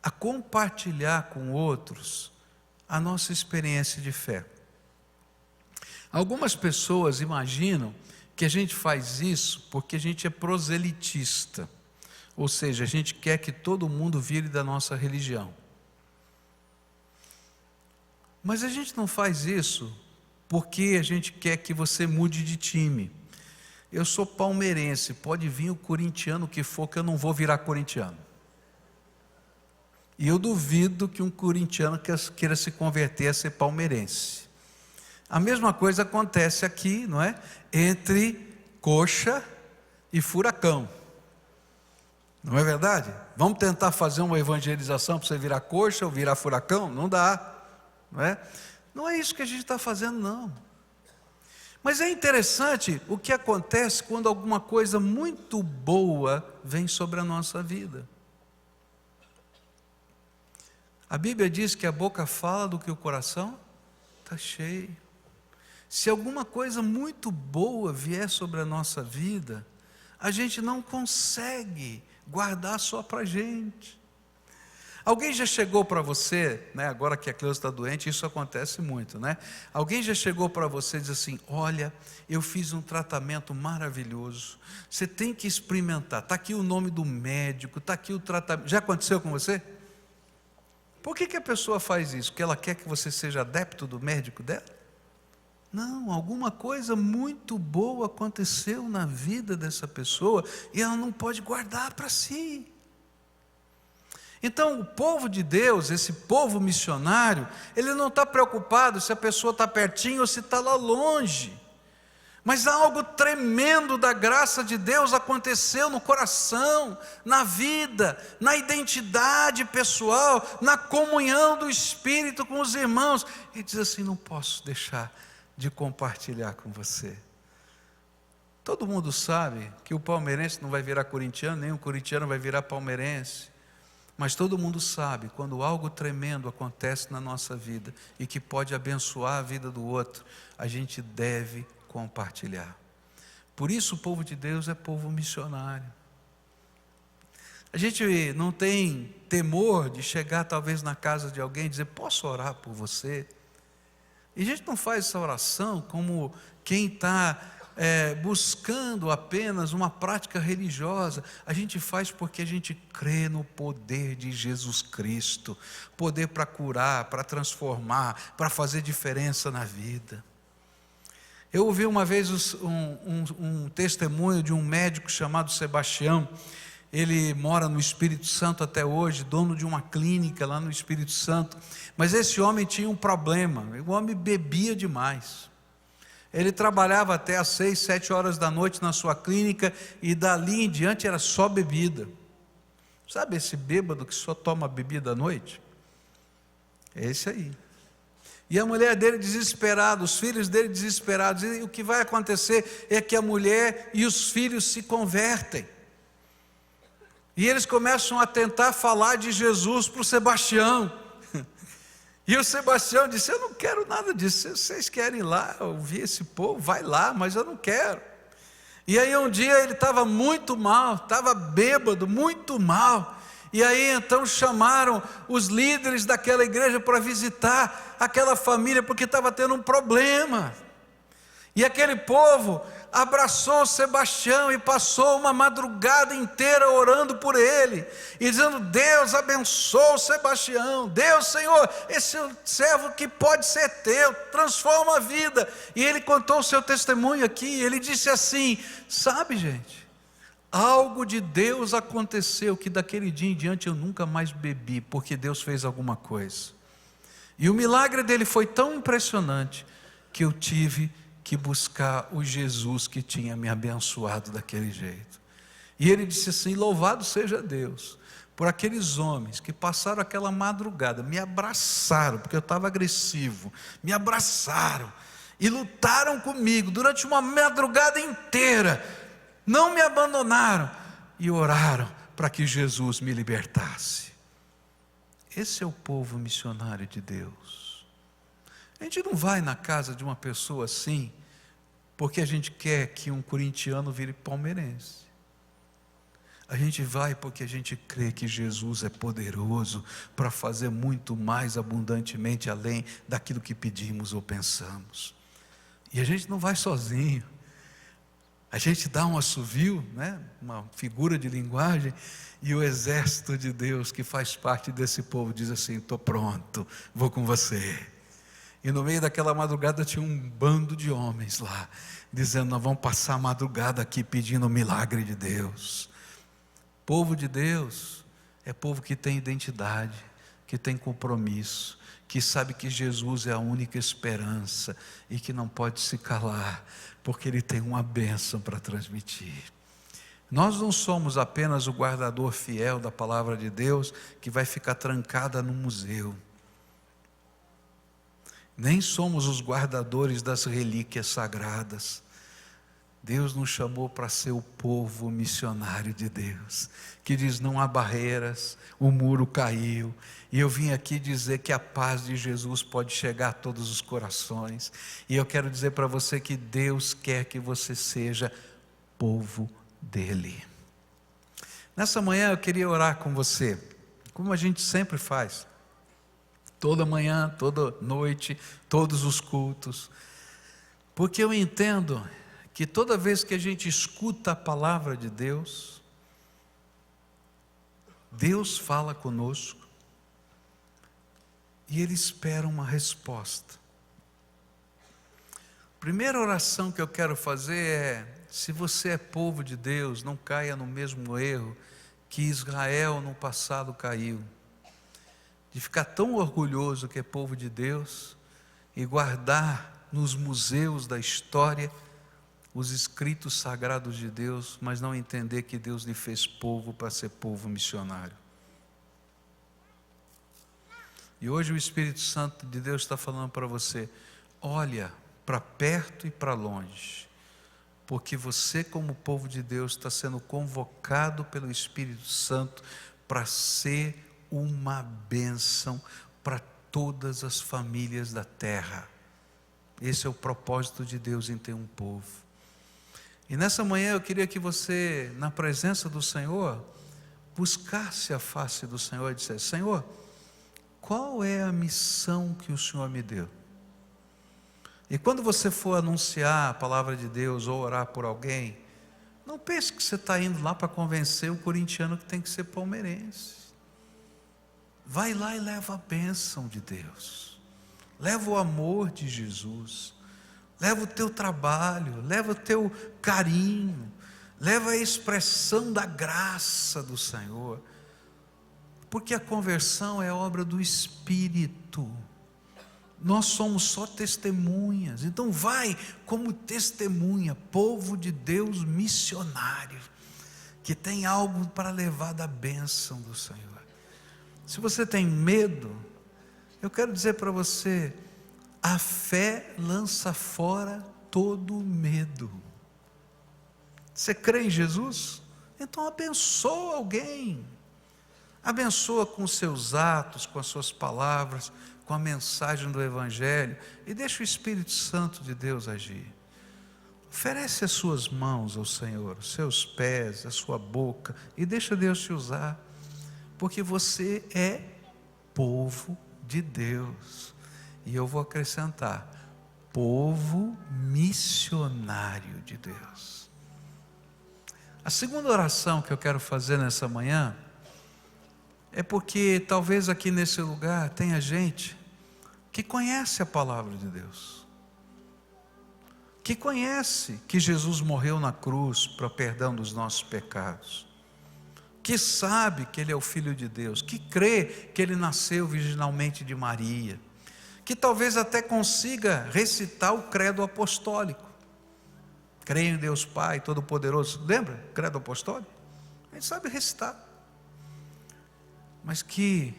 a compartilhar com outros a nossa experiência de fé. Algumas pessoas imaginam que a gente faz isso porque a gente é proselitista, ou seja, a gente quer que todo mundo vire da nossa religião. Mas a gente não faz isso porque a gente quer que você mude de time. Eu sou palmeirense, pode vir o corintiano que for, que eu não vou virar corintiano. E eu duvido que um corintiano queira se converter a ser palmeirense. A mesma coisa acontece aqui, não é? Entre Coxa e Furacão. Não é verdade? Vamos tentar fazer uma evangelização para você virar coxa ou virar furacão? Não dá, não é? Não é isso que a gente está fazendo, não. Mas é interessante o que acontece quando alguma coisa muito boa vem sobre a nossa vida. A Bíblia diz que a boca fala do que o coração está cheio. Se alguma coisa muito boa vier sobre a nossa vida, a gente não consegue guardar só para a gente. Alguém já chegou para você, né, agora que a Cleusa está doente, isso acontece muito, né? Alguém já chegou para você e diz assim: olha, eu fiz um tratamento maravilhoso, você tem que experimentar, está aqui o nome do médico, está aqui o tratamento. Já aconteceu com você? Por que a pessoa faz isso? Porque ela quer que você seja adepto do médico dela? Não, alguma coisa muito boa aconteceu na vida dessa pessoa e ela não pode guardar para si. Então o povo de Deus, esse povo missionário, ele não está preocupado se a pessoa está pertinho ou se está lá longe. Mas algo tremendo da graça de Deus aconteceu no coração, na vida, na identidade pessoal, na comunhão do Espírito com os irmãos. Ele diz assim: não posso deixar de compartilhar com você. Todo mundo sabe que o palmeirense não vai virar corintiano, nem o corintiano vai virar palmeirense. Mas todo mundo sabe, quando algo tremendo acontece na nossa vida e que pode abençoar a vida do outro, a gente deve compartilhar. Por isso o povo de Deus é povo missionário. A gente não tem temor de chegar talvez na casa de alguém e dizer: posso orar por você? E a gente não faz essa oração como quem está buscando apenas uma prática religiosa. A gente faz porque a gente crê no poder de Jesus Cristo, poder para curar, para transformar, para fazer diferença na vida. Eu ouvi uma vez um testemunho de um médico chamado Sebastião. Ele mora no Espírito Santo até hoje, dono de uma clínica lá no Espírito Santo. Mas esse homem tinha um problema: o homem bebia demais. Ele trabalhava até às 6, 7 horas da noite na sua clínica e dali em diante era só bebida. Sabe esse bêbado que só toma bebida à noite? É esse aí. E a mulher dele desesperada, os filhos dele desesperados. E o que vai acontecer é que a mulher e os filhos se convertem. E eles começam a tentar falar de Jesus para o Sebastião. E o Sebastião disse: eu não quero nada disso, vocês querem ir lá ouvir esse povo, vai lá, mas eu não quero. E aí um dia ele estava muito mal, estava bêbado, muito mal. E aí então chamaram os líderes daquela igreja para visitar aquela família, porque estava tendo um problema. E aquele povo abraçou Sebastião e passou uma madrugada inteira orando por ele, e dizendo: Deus abençoe Sebastião, Deus, Senhor, esse servo que pode ser teu, transforma a vida. E ele contou o seu testemunho aqui. Ele disse assim: sabe, gente, algo de Deus aconteceu, que daquele dia em diante eu nunca mais bebi, porque Deus fez alguma coisa. E o milagre dele foi tão impressionante que eu tive que buscar o Jesus que tinha me abençoado daquele jeito. E ele disse assim: louvado seja Deus por aqueles homens que passaram aquela madrugada, me abraçaram, porque eu estava agressivo, me abraçaram e lutaram comigo durante uma madrugada inteira, não me abandonaram e oraram para que Jesus me libertasse. Esse é o povo missionário de Deus. A gente não vai na casa de uma pessoa assim porque a gente quer que um corintiano vire palmeirense. A gente vai porque a gente crê que Jesus é poderoso para fazer muito mais abundantemente além daquilo que pedimos ou pensamos. E a gente não vai sozinho. A gente dá um assovio, né? Uma figura de linguagem, e o exército de Deus que faz parte desse povo diz assim: estou pronto, vou com você. E no meio daquela madrugada tinha um bando de homens lá, dizendo: nós vamos passar a madrugada aqui pedindo o milagre de Deus. Povo de Deus é povo que tem identidade, que tem compromisso, que sabe que Jesus é a única esperança e que não pode se calar, porque Ele tem uma bênção para transmitir. Nós não somos apenas o guardador fiel da palavra de Deus que vai ficar trancada no museu. Nem somos os guardadores das relíquias sagradas. Deus nos chamou para ser o povo missionário de Deus, que diz: não há barreiras, o muro caiu, e eu vim aqui dizer que a paz de Jesus pode chegar a todos os corações, e eu quero dizer para você que Deus quer que você seja povo dele. Nessa manhã eu queria orar com você, como a gente sempre faz, toda manhã, toda noite, todos os cultos, porque eu entendo que toda vez que a gente escuta a palavra de Deus, Deus fala conosco e Ele espera uma resposta. A primeira oração que eu quero fazer é: se você é povo de Deus, não caia no mesmo erro que Israel no passado caiu, de ficar tão orgulhoso que é povo de Deus e guardar nos museus da história os escritos sagrados de Deus, mas não entender que Deus lhe fez povo para ser povo missionário. E hoje o Espírito Santo de Deus está falando para você: olha para perto e para longe, porque você, como povo de Deus, está sendo convocado pelo Espírito Santo para ser uma bênção para todas as famílias da terra. Esse é o propósito de Deus em ter um povo. E nessa manhã eu queria que você, na presença do Senhor, buscasse a face do Senhor e dissesse: Senhor, qual é a missão que o Senhor me deu? E quando você for anunciar a palavra de Deus ou orar por alguém, não pense que você está indo lá para convencer o corintiano que tem que ser palmeirense. Vai lá e leva a bênção de Deus, leva o amor de Jesus, leva o teu trabalho, leva o teu carinho, leva a expressão da graça do Senhor, porque a conversão é obra do Espírito. Nós somos só testemunhas. Então vai como testemunha, povo de Deus missionário, que tem algo para levar da bênção do Senhor. Se você tem medo, eu quero dizer para você: a fé lança fora todo medo. Você crê em Jesus? Então abençoa alguém. Abençoa com os seus atos, com as suas palavras, com a mensagem do Evangelho, e deixa o Espírito Santo de Deus agir. Oferece as suas mãos ao Senhor, os seus pés, a sua boca, e deixa Deus te usar, porque você é povo de Deus. E eu vou acrescentar: povo missionário de Deus. A segunda oração que eu quero fazer nessa manhã é porque talvez aqui nesse lugar tenha gente que conhece a palavra de Deus, que conhece que Jesus morreu na cruz para perdão dos nossos pecados, que sabe que Ele é o Filho de Deus, que crê que Ele nasceu virginalmente de Maria, que talvez até consiga recitar o credo apostólico. Creio em Deus Pai Todo-Poderoso. Lembra? Credo apostólico? A gente sabe recitar. Mas que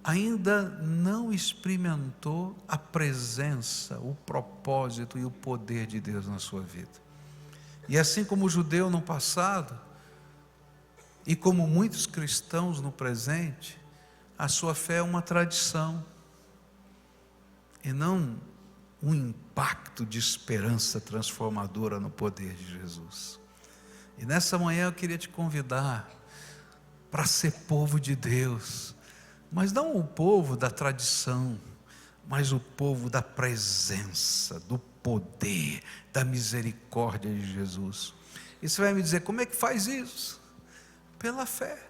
ainda não experimentou a presença, o propósito e o poder de Deus na sua vida. E assim como o judeu no passado, e como muitos cristãos no presente, a sua fé é uma tradição, e não um impacto de esperança transformadora no poder de Jesus. E nessa manhã eu queria te convidar para ser povo de Deus, mas não o povo da tradição, mas o povo da presença, do poder, da misericórdia de Jesus. E você vai me dizer: como é que faz isso? Pela fé.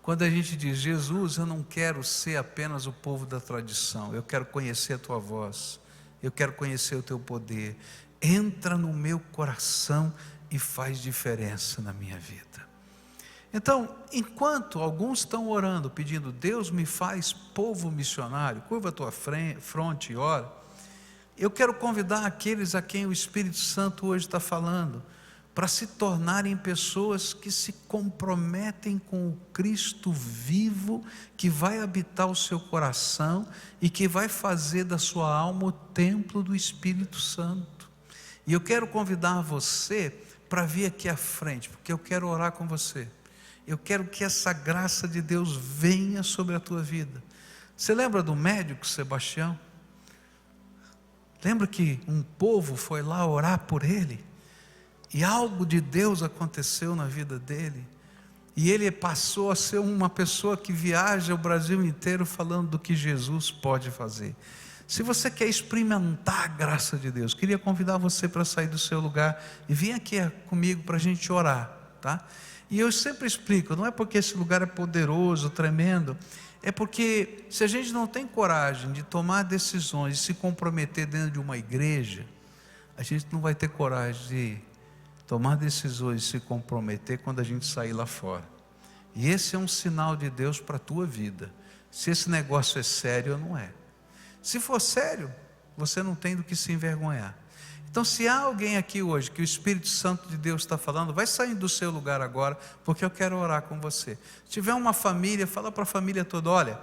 Quando a gente diz: Jesus, eu não quero ser apenas o povo da tradição, eu quero conhecer a tua voz, eu quero conhecer o teu poder, entra no meu coração e faz diferença na minha vida. Então, enquanto alguns estão orando, pedindo: Deus me faz povo missionário, curva a tua fronte e ora, eu quero convidar aqueles a quem o Espírito Santo hoje está falando, para se tornarem pessoas que se comprometem com o Cristo vivo, que vai habitar o seu coração e que vai fazer da sua alma o templo do Espírito Santo. E eu quero convidar você para vir aqui à frente, porque eu quero orar com você. Eu quero que essa graça de Deus venha sobre a tua vida. Você lembra do médico Sebastião? Lembra que um povo foi lá orar por ele? E algo de Deus aconteceu na vida dele. E ele passou a ser uma pessoa que viaja o Brasil inteiro falando do que Jesus pode fazer. Se você quer experimentar a graça de Deus, queria convidar você para sair do seu lugar e vir aqui comigo para a gente orar, tá? E eu sempre explico, não é porque esse lugar é poderoso, tremendo, é porque se a gente não tem coragem de tomar decisões, de se comprometer dentro de uma igreja, a gente não vai ter coragem de tomar decisões e se comprometer quando a gente sair lá fora. E esse é um sinal de Deus para a tua vida. Se esse negócio é sério ou não é. Se for sério, você não tem do que se envergonhar. Então, se há alguém aqui hoje que o Espírito Santo de Deus está falando, vai saindo do seu lugar agora, porque eu quero orar com você. Se tiver uma família, fala para a família toda: olha,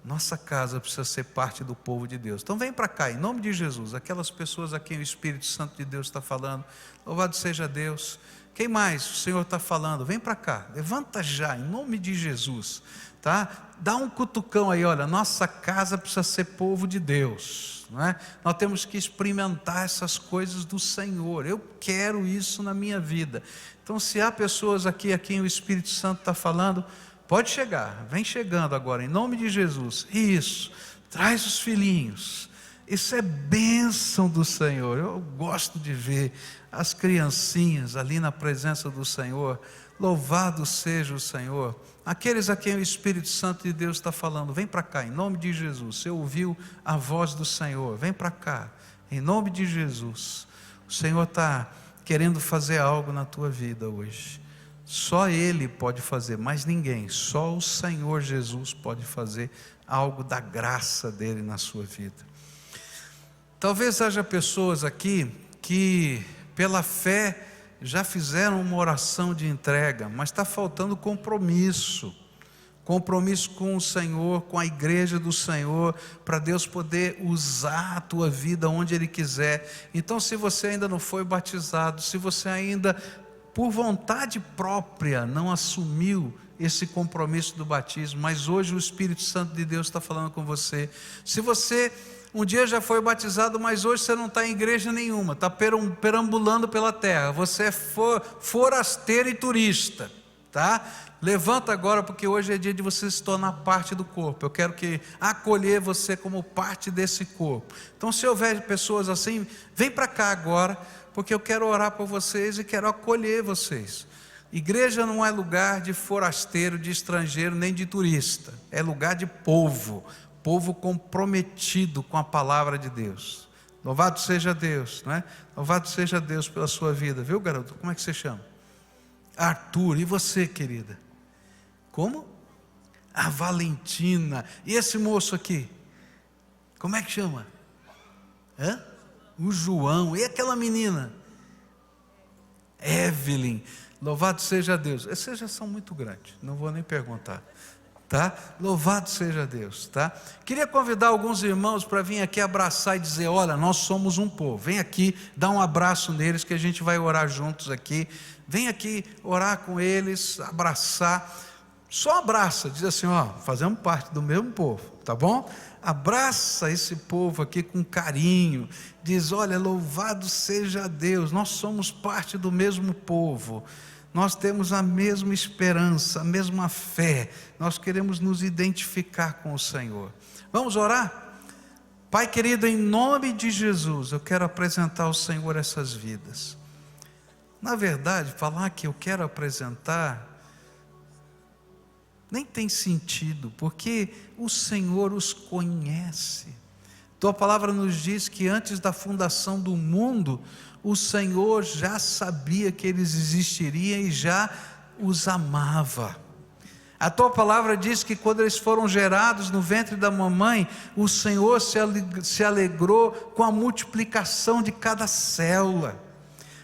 nossa casa precisa ser parte do povo de Deus. Então vem para cá, em nome de Jesus. Aquelas pessoas a quem o Espírito Santo de Deus está falando, louvado seja Deus. Quem mais o Senhor está falando? Vem para cá, levanta já, em nome de Jesus, tá? Dá um cutucão aí, olha, nossa casa precisa ser povo de Deus, não é? Nós temos que experimentar essas coisas do Senhor. Eu quero isso na minha vida. Então, se há pessoas aqui a quem o Espírito Santo está falando, pode chegar, vem chegando agora, em nome de Jesus. Isso, traz os filhinhos. Isso é bênção do Senhor. Eu gosto de ver as criancinhas ali na presença do Senhor. Louvado seja o Senhor. Aqueles a quem o Espírito Santo de Deus está falando, vem para cá, em nome de Jesus. Você ouviu a voz do Senhor, vem para cá, em nome de Jesus. O Senhor está querendo fazer algo na tua vida hoje. Só Ele pode fazer, mais ninguém. Só o Senhor Jesus pode fazer algo da graça dEle na sua vida. Talvez haja pessoas aqui que, pela fé, já fizeram uma oração de entrega, mas está faltando compromisso com o Senhor, com a igreja do Senhor, para Deus poder usar a tua vida onde Ele quiser. Então, se você ainda não foi batizado, se você ainda, por vontade própria, não assumiu esse compromisso do batismo, mas hoje o Espírito Santo de Deus está falando com você. Se você um dia já foi batizado, mas hoje você não está em igreja nenhuma, está perambulando pela terra, você é forasteiro e turista, tá? Levanta agora, porque hoje é dia de você se tornar parte do corpo. Eu quero acolher você como parte desse corpo. Então, se houver pessoas assim, vem para cá agora, porque eu quero orar por vocês e quero acolher vocês. Igreja não é lugar de forasteiro, de estrangeiro, nem de turista, é lugar de povo comprometido com a palavra de Deus. Louvado seja Deus, não é? Louvado seja Deus pela sua vida, viu, garoto? Como é que você chama? Arthur. E você, querida? Como? A Valentina. E esse moço aqui? Como é que chama? O João. E aquela menina? Evelyn. Louvado seja Deus. Esses já são muito grandes, não vou nem perguntar. Tá? Louvado seja Deus, tá? Queria convidar alguns irmãos para vir aqui abraçar e dizer: olha, nós somos um povo. Vem aqui, dá um abraço neles, que a gente vai orar juntos aqui. Vem aqui orar com eles, abraçar. Só abraça, diz assim: ó, fazemos parte do mesmo povo, tá bom? Abraça esse povo aqui com carinho. Diz: olha, louvado seja Deus, nós somos parte do mesmo povo. Nós temos a mesma esperança, a mesma fé. Nós queremos nos identificar com o Senhor. Vamos orar? Pai querido, em nome de Jesus, eu quero apresentar ao Senhor essas vidas. Na verdade, falar que eu quero apresentar nem tem sentido, porque o Senhor os conhece. Tua palavra nos diz que antes da fundação do mundo, o Senhor já sabia que eles existiriam e já os amava. A tua palavra diz que quando eles foram gerados no ventre da mamãe, o Senhor se alegrou com a multiplicação de cada célula.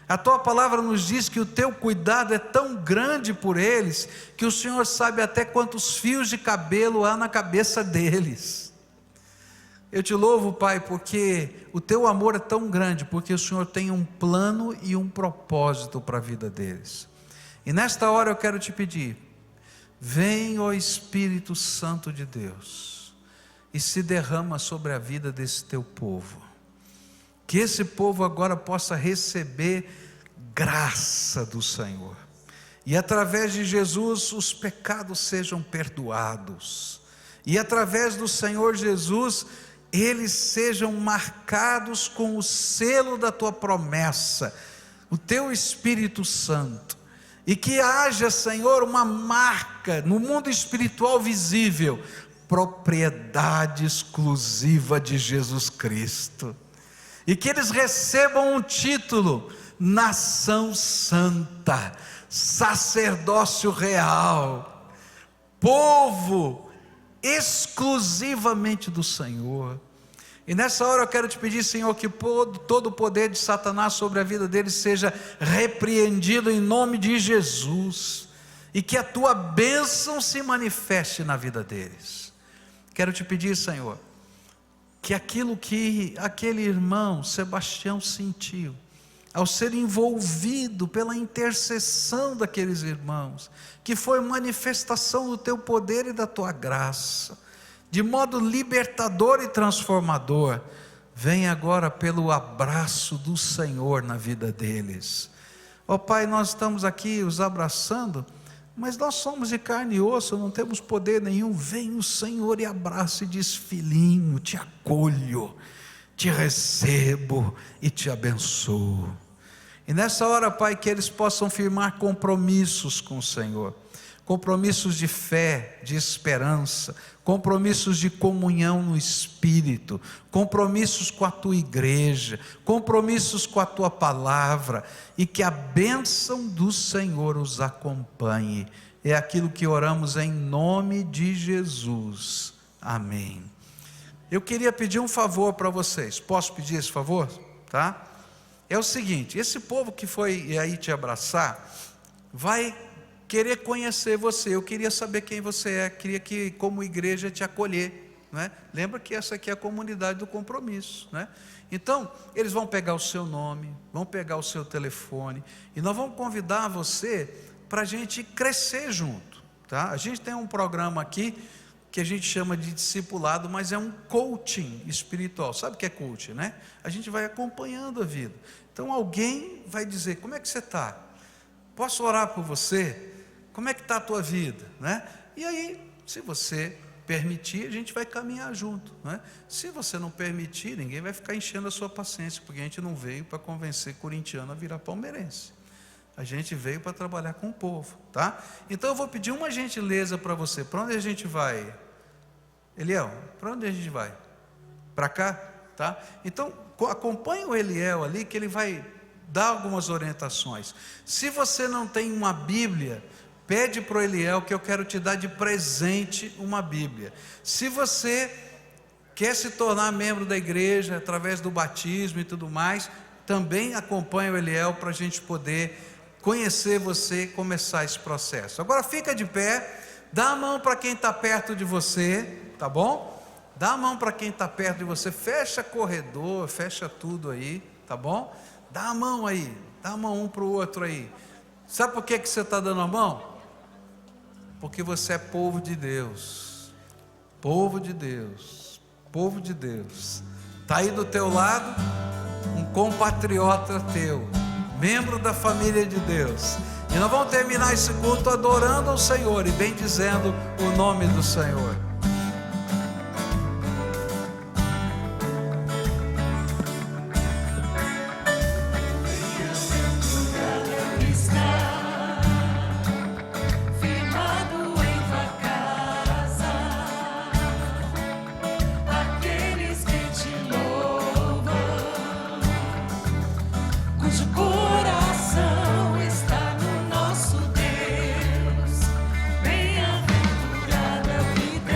A tua palavra nos diz que o teu cuidado é tão grande por eles, que o Senhor sabe até quantos fios de cabelo há na cabeça deles. Eu te louvo, Pai, porque o teu amor é tão grande, porque o Senhor tem um plano e um propósito para a vida deles. E nesta hora eu quero te pedir, vem, ó Espírito Santo de Deus, e se derrama sobre a vida desse teu povo. Que esse povo agora possa receber graça do Senhor. E através de Jesus os pecados sejam perdoados. E através do Senhor Jesus eles sejam marcados com o selo da tua promessa, o teu Espírito Santo. E que haja, Senhor, uma marca no mundo espiritual visível, propriedade exclusiva de Jesus Cristo. E que eles recebam um título: nação santa, sacerdócio real, povo exclusivamente do Senhor. E nessa hora eu quero te pedir, Senhor, que todo o poder de Satanás sobre a vida deles seja repreendido em nome de Jesus, e que a tua bênção se manifeste na vida deles. Quero te pedir, Senhor, que aquilo que aquele irmão Sebastião sentiu, ao ser envolvido pela intercessão daqueles irmãos, que foi manifestação do teu poder e da tua graça, de modo libertador e transformador, vem agora pelo abraço do Senhor na vida deles. Ó Pai, nós estamos aqui os abraçando, mas nós somos de carne e osso, não temos poder nenhum. Vem o Senhor e abraça e diz: filhinho, te acolho, te recebo e te abençoo. E nessa hora, Pai, que eles possam firmar compromissos com o Senhor, compromissos de fé, de esperança, compromissos de comunhão no Espírito, compromissos com a tua igreja, compromissos com a tua palavra, e que a bênção do Senhor os acompanhe. É aquilo que oramos em nome de Jesus. Amém. Eu queria pedir um favor para vocês. Posso pedir esse favor? Tá? É o seguinte: esse povo que foi aí te abraçar vai querer conhecer você. Eu queria saber quem você é, queria que como igreja te acolher, né? Lembra que essa aqui é a comunidade do compromisso, né? Então eles vão pegar o seu nome, vão pegar o seu telefone, e nós vamos convidar você para a gente crescer junto, tá? A gente tem um programa aqui que a gente chama de discipulado, mas é um coaching espiritual. Sabe o que é coaching, né? A gente vai acompanhando a vida. Então alguém vai dizer: como é que você está? Posso orar por você? Como é que está a tua vida, né? E aí, se você permitir, a gente vai caminhar junto, né? Se você não permitir, ninguém vai ficar enchendo a sua paciência, porque a gente não veio para convencer corintiano a virar palmeirense. A gente veio para trabalhar com o povo, tá? Então eu vou pedir uma gentileza para você. Para onde a gente vai? Eliel, para onde a gente vai? Para cá, tá? Então acompanhe o Eliel ali, que ele vai dar algumas orientações. Se você não tem uma Bíblia, pede para o Eliel, que eu quero te dar de presente uma Bíblia. Se você quer se tornar membro da igreja através do batismo e tudo mais, também acompanhe o Eliel para a gente poder conhecer você e começar esse processo. Agora fica de pé, dá a mão para quem está perto de você, tá bom? Dá a mão para quem está perto de você, fecha corredor, fecha tudo aí, tá bom? Dá a mão aí, dá a mão um para o outro aí. Sabe por que você está dando a mão? Porque você é povo de Deus, povo de Deus, povo de Deus. Está aí do teu lado um compatriota teu, membro da família de Deus. E nós vamos terminar esse culto adorando ao Senhor e bendizendo o nome do Senhor. Bem-aventurada a vida.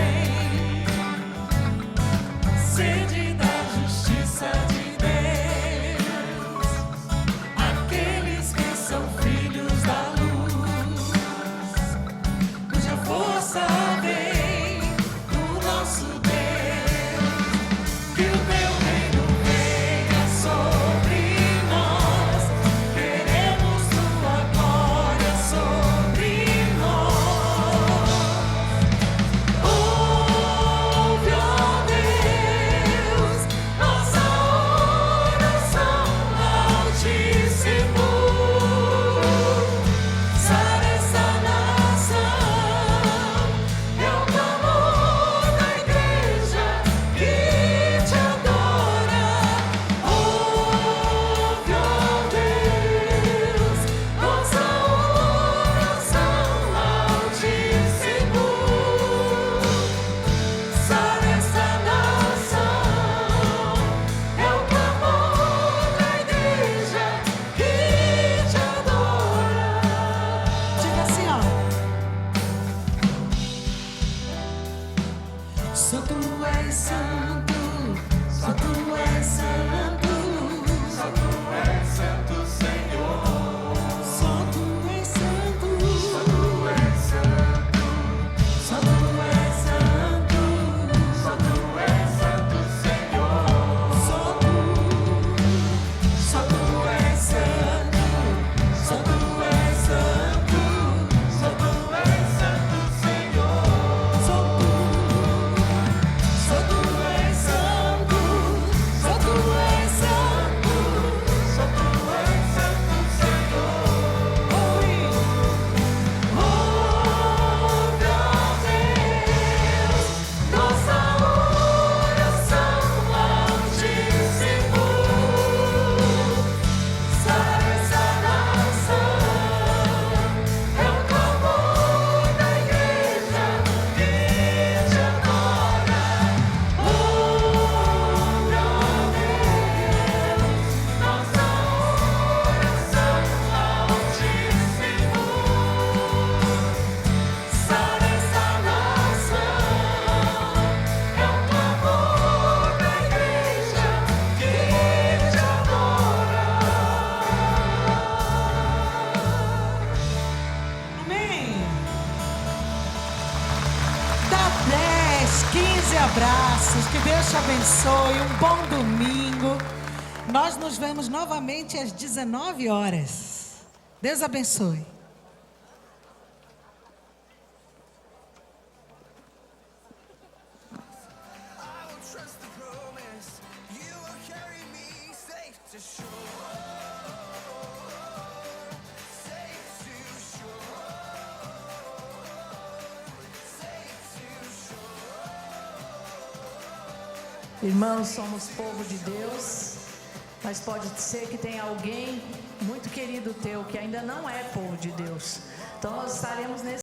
Só tu és santo, só tu és santo, Só tu és santo, Senhor. só tu és santo, Só tu és santo. só tu és santo, Só tu és santo, Senhor. só tu és santo, só tu és santo, Só tu és santo, Senhor. só tu és santo, só tu és santo, Só tu és santo, Senhor. oi, oh meu Deus, Nossa oração ao Ti, Senhor. Sara essa nação. É o clamor da igreja que te adora. Oh, meu Deus, nossa oração ao Ti, Senhor. Sara essa nação. É o clamor da igreja que te adora. Amém. Dá 10, 15 abraços. Que Deus te abençoe. Um bom domingo. Nós nos vemos novamente às 19 horas. Deus abençoe. Trust the promise, you will carry me safe to shore. Safe to shore. Safe to shore. Irmãos, somos povo de Deus, mas pode ser que tenha alguém muito querido teu que ainda não é povo de Deus. Então nós estaremos nesse